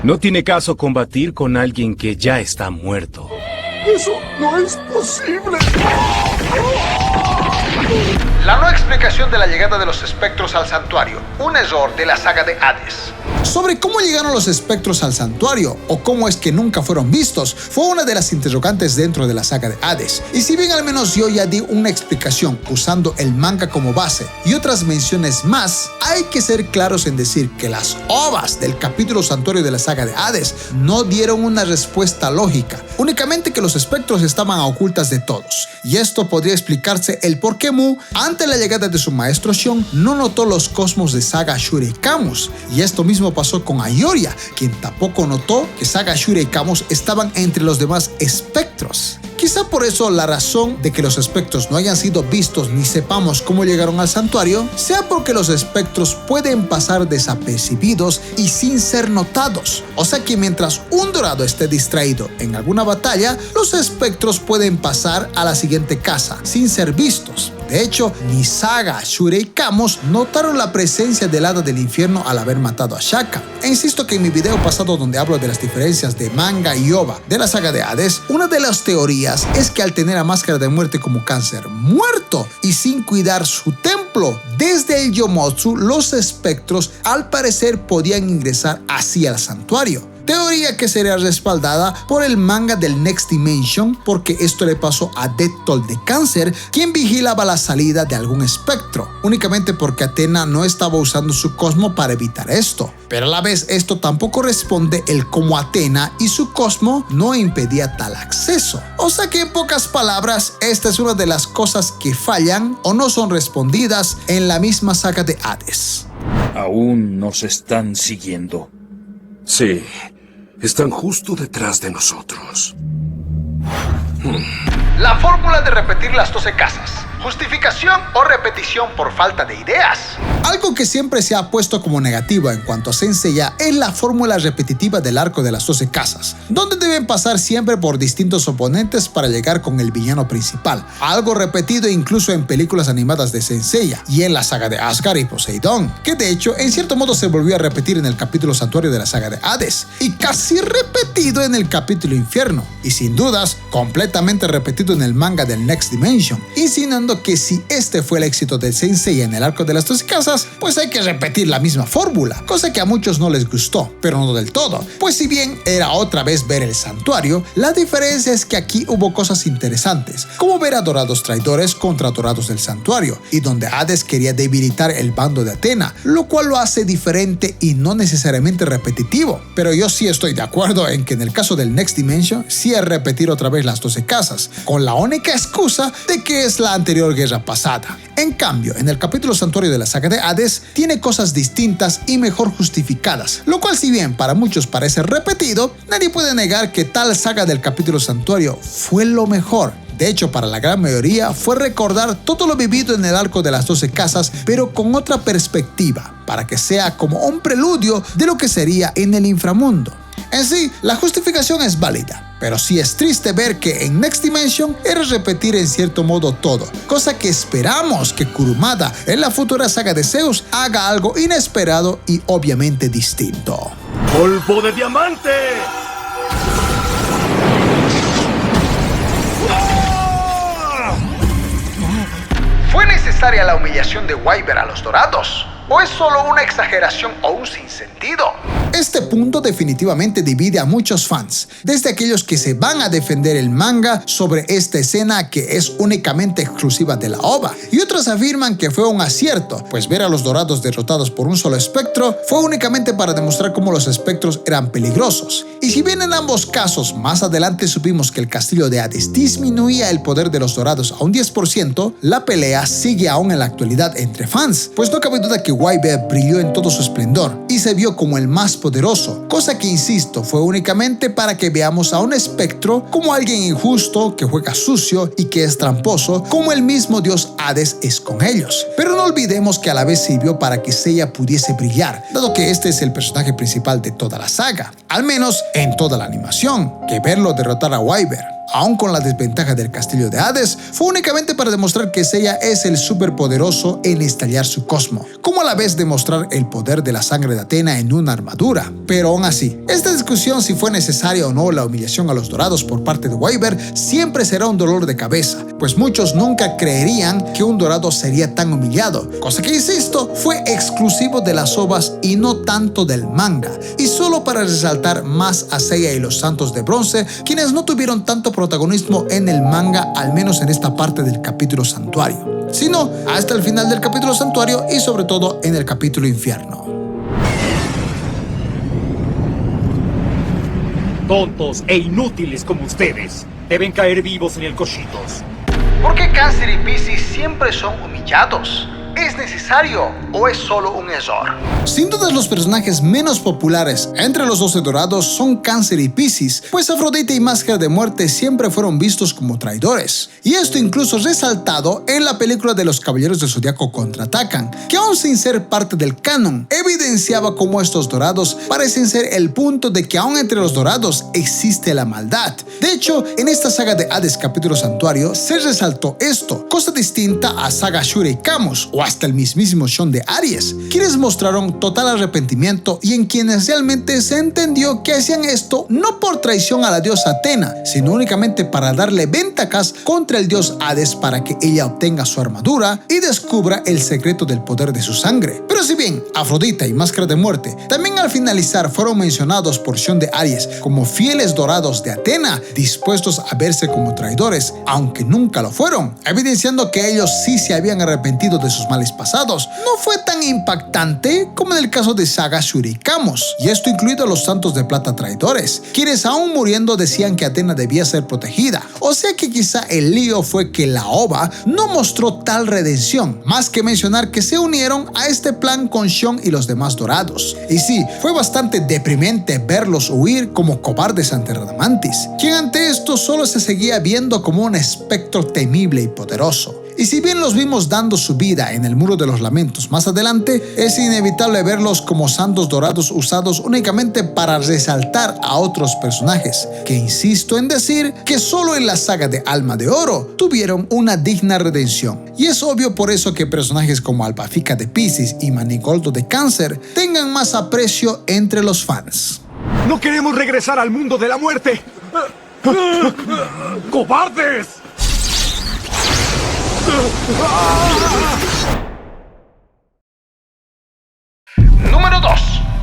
No tiene caso combatir con alguien que ya está muerto. ¡Eso no es posible! La no explicación de la llegada de los espectros al santuario, un error de la saga de Hades. Sobre cómo llegaron los espectros al santuario o cómo es que nunca fueron vistos fue una de las interrogantes dentro de la saga de Hades. Y si bien al menos yo ya di una explicación usando el manga como base y otras menciones más, hay que ser claros en decir que las OVAs del capítulo santuario de la saga de Hades no dieron una respuesta lógica, únicamente que los espectros estaban a ocultas de todos. Y esto podría explicarse el por qué Mu, ante la llegada de su maestro Shion, no notó los cosmos de Saga Shura y Camus, y esto mismo pasó con Ayoria, quien tampoco notó que Saga Shura y Camus estaban entre los demás espectros. Quizá por eso la razón de que los espectros no hayan sido vistos ni sepamos cómo llegaron al santuario sea porque los espectros pueden pasar desapercibidos y sin ser notados. O sea que mientras un dorado esté distraído en alguna batalla, los espectros pueden pasar a la siguiente casa sin ser vistos. De hecho, ni Saga, Shura y Camus notaron la presencia del hada del infierno al haber matado a Shaka. E insisto que en mi video pasado donde hablo de las diferencias de manga y OVA de la saga de Hades, una de las teorías es que al tener a Máscara de Muerte como Cáncer muerto y sin cuidar su templo desde el Yomotsu, los espectros al parecer podían ingresar así al santuario. Teoría que sería respaldada por el manga del Next Dimension, porque esto le pasó a Deathtoll de Cáncer, quien vigilaba la salida de algún espectro, únicamente porque Athena no estaba usando su cosmo para evitar esto. Pero a la vez esto tampoco responde el cómo Athena y su cosmo no impedía tal acceso. O sea que en pocas palabras, esta es una de las cosas que fallan o no son respondidas en la misma saga de Hades. Aún nos están siguiendo. Sí, están justo detrás de nosotros. La fórmula de repetir las 12 casas. ¿Justificación o repetición por falta de ideas? Algo que siempre se ha puesto como negativo en cuanto a Saint Seiya es la fórmula repetitiva del arco de las 12 casas, donde deben pasar siempre por distintos oponentes para llegar con el villano principal. Algo repetido incluso en películas animadas de Saint Seiya y en la saga de Asgard y Poseidón, que de hecho en cierto modo se volvió a repetir en el capítulo santuario de la saga de Hades y casi repetido en el capítulo infierno y sin dudas completamente repetido en el manga del Next Dimension, insinuando que si este fue el éxito de Saint Seiya en el arco de las 12 casas, pues hay que repetir la misma fórmula, cosa que a muchos no les gustó, pero no del todo, pues si bien era otra vez ver el santuario, la diferencia es que aquí hubo cosas interesantes, como ver a dorados traidores contra dorados del santuario, y donde Hades quería debilitar el bando de Athena, lo cual lo hace diferente y no necesariamente repetitivo, pero yo sí estoy de acuerdo en que en el caso del Next Dimension sí es repetir otra vez las 12 casas, con la única excusa de que es la anterior guerra pasada. En cambio, en el capítulo santuario de la saga de Hades tiene cosas distintas y mejor justificadas, lo cual si bien para muchos parece repetido, nadie puede negar que tal saga del capítulo santuario fue lo mejor. De hecho, para la gran mayoría fue recordar todo lo vivido en el arco de las 12 casas, pero con otra perspectiva, para que sea como un preludio de lo que sería en el inframundo. En sí, la justificación es válida, pero sí es triste ver que en Next Dimension era repetir en cierto modo todo, cosa que esperamos que Kurumada en la futura saga de Zeus haga algo inesperado y obviamente distinto. ¡Polvo de diamante! ¿Fue necesaria la humillación de Wyvern a los dorados? ¿O es solo una exageración o un sinsentido? Este punto definitivamente divide a muchos fans, desde aquellos que se van a defender el manga sobre esta escena que es únicamente exclusiva de la OVA, y otros afirman que fue un acierto, pues ver a los dorados derrotados por un solo espectro fue únicamente para demostrar cómo los espectros eran peligrosos. Y si bien en ambos casos más adelante supimos que el castillo de Hades disminuía el poder de los dorados a un 10%, la pelea sigue aún en la actualidad entre fans, pues no cabe duda que Wyvern brilló en todo su esplendor, y se vio como el más poderoso, cosa que, insisto, fue únicamente para que veamos a un espectro como alguien injusto, que juega sucio y que es tramposo, como el mismo dios Hades es con ellos. Pero no olvidemos que a la vez sirvió para que Seiya pudiese brillar, dado que este es el personaje principal de toda la saga, al menos en toda la animación, que verlo derrotar a Wyvern, aún con la desventaja del castillo de Hades, fue únicamente para demostrar que Seiya es el superpoderoso en estallar su cosmo, como a la vez demostrar el poder de la sangre de Atena en una armadura. Pero aún así, esta discusión si fue necesaria o no la humillación a los dorados por parte de Wyvern siempre será un dolor de cabeza, pues muchos nunca creerían que un dorado sería tan humillado, cosa que, insisto, fue exclusivo de las OVAs y no tanto del manga, y solo para resaltar más a Seiya y los Santos de Bronce, quienes no tuvieron tanto protagonismo en el manga, al menos en esta parte del capítulo Santuario, sino hasta el final del capítulo Santuario y sobre todo en el capítulo Infierno. Tontos e inútiles como ustedes deben caer vivos en el Coshitos. ¿Por qué Cáncer y Piscis siempre son humillados? ¿Es necesario o es solo un error? Sin duda los personajes menos populares entre los 12 dorados son Cáncer y Piscis, pues Afrodita y Máscara de Muerte siempre fueron vistos como traidores. Y esto incluso resaltado en la película de los Caballeros del Zodiaco Contraatacan, que aún sin ser parte del canon, evidenciaba cómo estos dorados parecen ser el punto de que aún entre los dorados existe la maldad. De hecho, en esta saga de Hades capítulo Santuario se resaltó esto, cosa distinta a saga Shura y Camus, o hasta el mismísimo Shon de Aries, quienes mostraron total arrepentimiento y en quienes realmente se entendió que hacían esto no por traición a la diosa Atena, sino únicamente para darle ventajas contra el dios Hades para que ella obtenga su armadura y descubra el secreto del poder de su sangre. Pero si bien Afrodita y Máscara de Muerte también al finalizar fueron mencionados por Shon de Aries como fieles dorados de Atena, dispuestos a verse como traidores, aunque nunca lo fueron, evidenciando que ellos sí se habían arrepentido de sus males pasados, no fue tan impactante como en el caso de saga Shura y Camus, y esto incluido a los Santos de Plata traidores, quienes aún muriendo decían que Atena debía ser protegida. O sea que quizá el lío fue que la OVA no mostró tal redención, más que mencionar que se unieron a este plan con Shon y los demás dorados. Y sí, fue bastante deprimente verlos huir como cobardes ante Radamantis, quien ante esto solo se seguía viendo como un espectro temible y poderoso. Y si bien los vimos dando su vida en el Muro de los Lamentos más adelante, es inevitable verlos como santos dorados usados únicamente para resaltar a otros personajes, que insisto en decir que solo en la saga de Alma de Oro tuvieron una digna redención. Y es obvio por eso que personajes como Albafica de Piscis y Manigoldo de Cáncer tengan más aprecio entre los fans. ¡No queremos regresar al mundo de la muerte! ¡Cobardes! Número 2.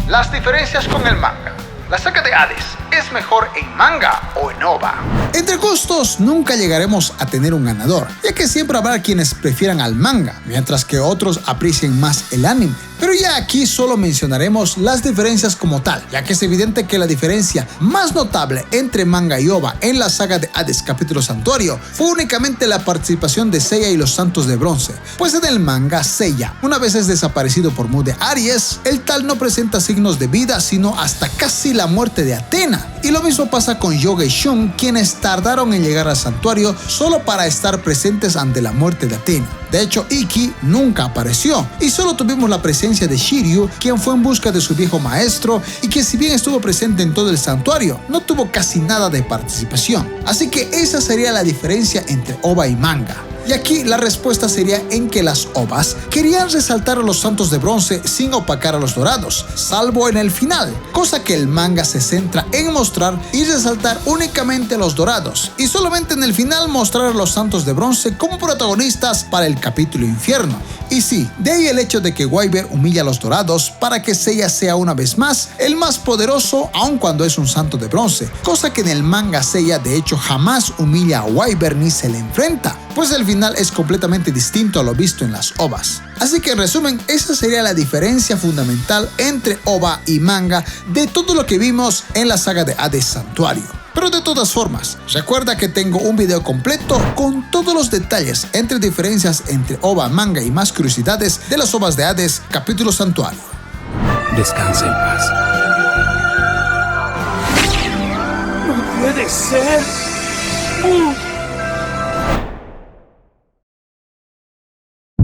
Las diferencias con el manga. La saga de Hades es mejor en manga o en OVA. Entre gustos nunca llegaremos a tener un ganador, ya que siempre habrá quienes prefieran al manga, mientras que otros aprecien más el anime. Pero ya aquí solo mencionaremos las diferencias como tal, ya que es evidente que la diferencia más notable entre manga y OVA en la saga de Hades capítulo Santuario fue únicamente la participación de Seiya y los Santos de Bronce, pues en el manga Seiya, una vez es desaparecido por Mu de Aries, el tal no presenta signos de vida sino hasta casi la muerte de Atena. Y lo mismo pasa con Yoga y Shun, quienes tardaron en llegar al santuario solo para estar presentes ante la muerte de Atena. De hecho, Ikki nunca apareció y solo tuvimos la presencia de Shiryu, quien fue en busca de su viejo maestro y que si bien estuvo presente en todo el santuario, no tuvo casi nada de participación. Así que esa sería la diferencia entre OVA y manga. Y aquí la respuesta sería en que las OVAs querían resaltar a los Santos de Bronce sin opacar a los dorados, salvo en el final, cosa que el manga se centra en mostrar y resaltar únicamente a los dorados, y solamente en el final mostrar a los Santos de Bronce como protagonistas para el capítulo Infierno. Y sí, de ahí el hecho de que Wyvern humilla a los dorados para que Seiya sea una vez más el más poderoso, aun cuando es un Santo de Bronce, cosa que en el manga Seiya de hecho jamás humilla a Wyvern ni se le enfrenta, pues el final es completamente distinto a lo visto en las OVAs. Así que en resumen, esa sería la diferencia fundamental entre OVA y manga de todo lo que vimos en la saga de Hades Santuario. Pero de todas formas, recuerda que tengo un video completo con todos los detalles entre diferencias entre OVA, manga y más curiosidades de las OVAs de Hades capítulo Santuario. Descansa en paz. ¡No puede ser!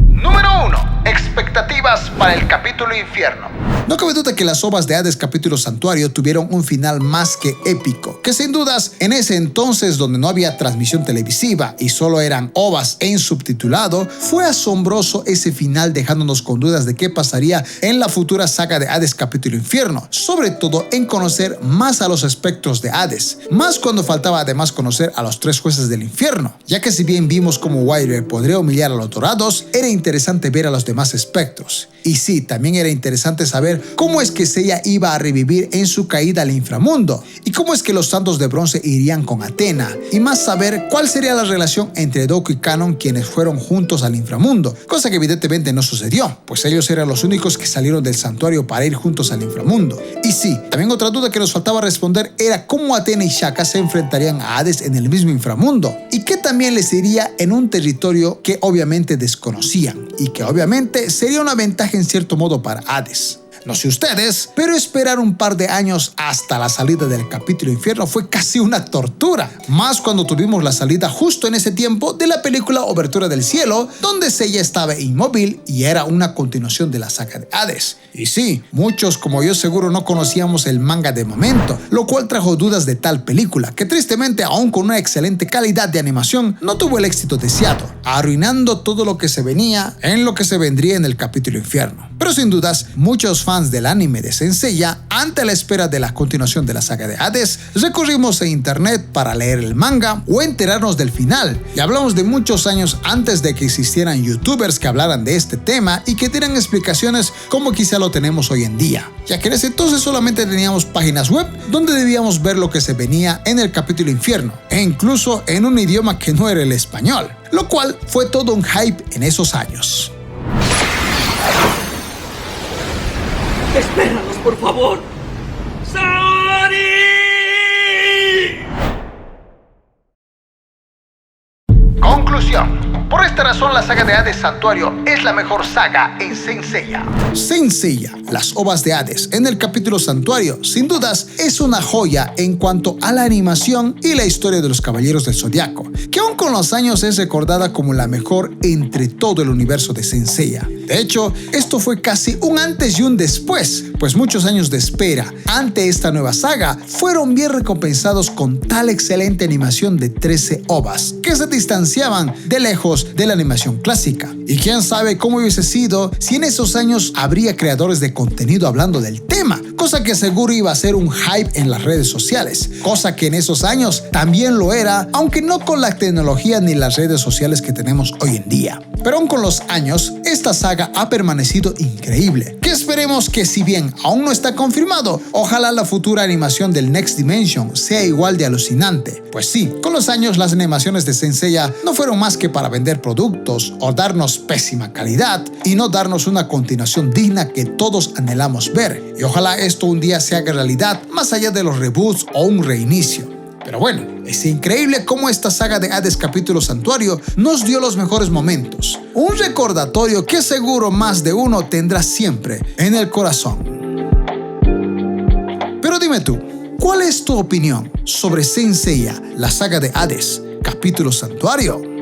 Número 1. Expectativas para el capítulo Infierno. No cabe duda que las ovas de Hades capítulo Santuario tuvieron un final más que épico, que sin dudas en ese entonces donde no había transmisión televisiva y solo eran ovas en subtitulado, fue asombroso ese final dejándonos con dudas de qué pasaría en la futura saga de Hades capítulo Infierno, sobre todo en conocer más a los espectros de Hades, más cuando faltaba además conocer a los 3 jueces del infierno, ya que si bien vimos cómo Wyvern podría humillar a los dorados, era interesante ver a los demás espectros. Y sí, también era interesante saber cómo es que Seiya iba a revivir en su caída al inframundo y cómo es que los santos de bronce irían con Athena, y más saber cuál sería la relación entre Doko y Kanon, quienes fueron juntos al inframundo, cosa que evidentemente no sucedió, pues ellos eran los únicos que salieron del santuario para ir juntos al inframundo. Y sí, también otra duda que nos faltaba responder era cómo Athena y Shaka se enfrentarían a Hades en el mismo inframundo y qué también les iría en un territorio que obviamente desconocían y que obviamente sería una ventaja en cierto modo para Hades. No sé ustedes, pero esperar un par de años hasta la salida del capítulo Infierno fue casi una tortura. Más cuando tuvimos la salida justo en ese tiempo de la película Obertura del Cielo, donde Seiya estaba inmóvil y era una continuación de la saga de Hades. Y sí, muchos como yo seguro no conocíamos el manga de momento, lo cual trajo dudas de tal película, que tristemente aún con una excelente calidad de animación no tuvo el éxito deseado, arruinando todo lo que se venía en lo que se vendría en el capítulo Infierno. Pero sin dudas, muchos fans del anime de Saint Seiya, ante la espera de la continuación de la saga de Hades, recurrimos a internet para leer el manga o enterarnos del final, y hablamos de muchos años antes de que existieran youtubers que hablaran de este tema y que dieran explicaciones como quizá lo tenemos hoy en día, ya que en ese entonces solamente teníamos páginas web donde debíamos ver lo que se venía en el capítulo Infierno, e incluso en un idioma que no era el español, lo cual fue todo un hype en esos años. ¡Espéranos, por favor! ¡Saori! Conclusión. Por esta razón, la saga de Hades Santuario es la mejor saga en Saint Seiya. Saint Seiya, las ovas de Hades en el capítulo Santuario, sin dudas es una joya en cuanto a la animación y la historia de los Caballeros del Zodiaco, que aún con los años es recordada como la mejor entre todo el universo de Saint Seiya. De hecho, esto fue casi un antes y un después, pues muchos años de espera ante esta nueva saga fueron bien recompensados con tal excelente animación de 13 ovas, que se distanciaban de lejos de la animación clásica. Y quién sabe cómo hubiese sido si en esos años habría creadores de contenido hablando del tema, cosa que seguro iba a ser un hype en las redes sociales, cosa que en esos años también lo era, aunque no con la tecnología ni las redes sociales que tenemos hoy en día. Pero aún con los años, esta saga ha permanecido increíble, que esperemos que, si bien aún no está confirmado, ojalá la futura animación del Next Dimension sea igual de alucinante. Pues sí, con los años las animaciones de Saint Seiya no fueron más que para vender productos o darnos pésima calidad y no darnos una continuación digna que todos anhelamos ver. Y ojalá esto un día se haga realidad más allá de los reboots o un reinicio. Pero bueno, es increíble cómo esta saga de Hades capítulo Santuario nos dio los mejores momentos. Un recordatorio que seguro más de uno tendrá siempre en el corazón. Pero dime tú, ¿cuál es tu opinión sobre Saint Seiya, la saga de Hades capítulo Santuario?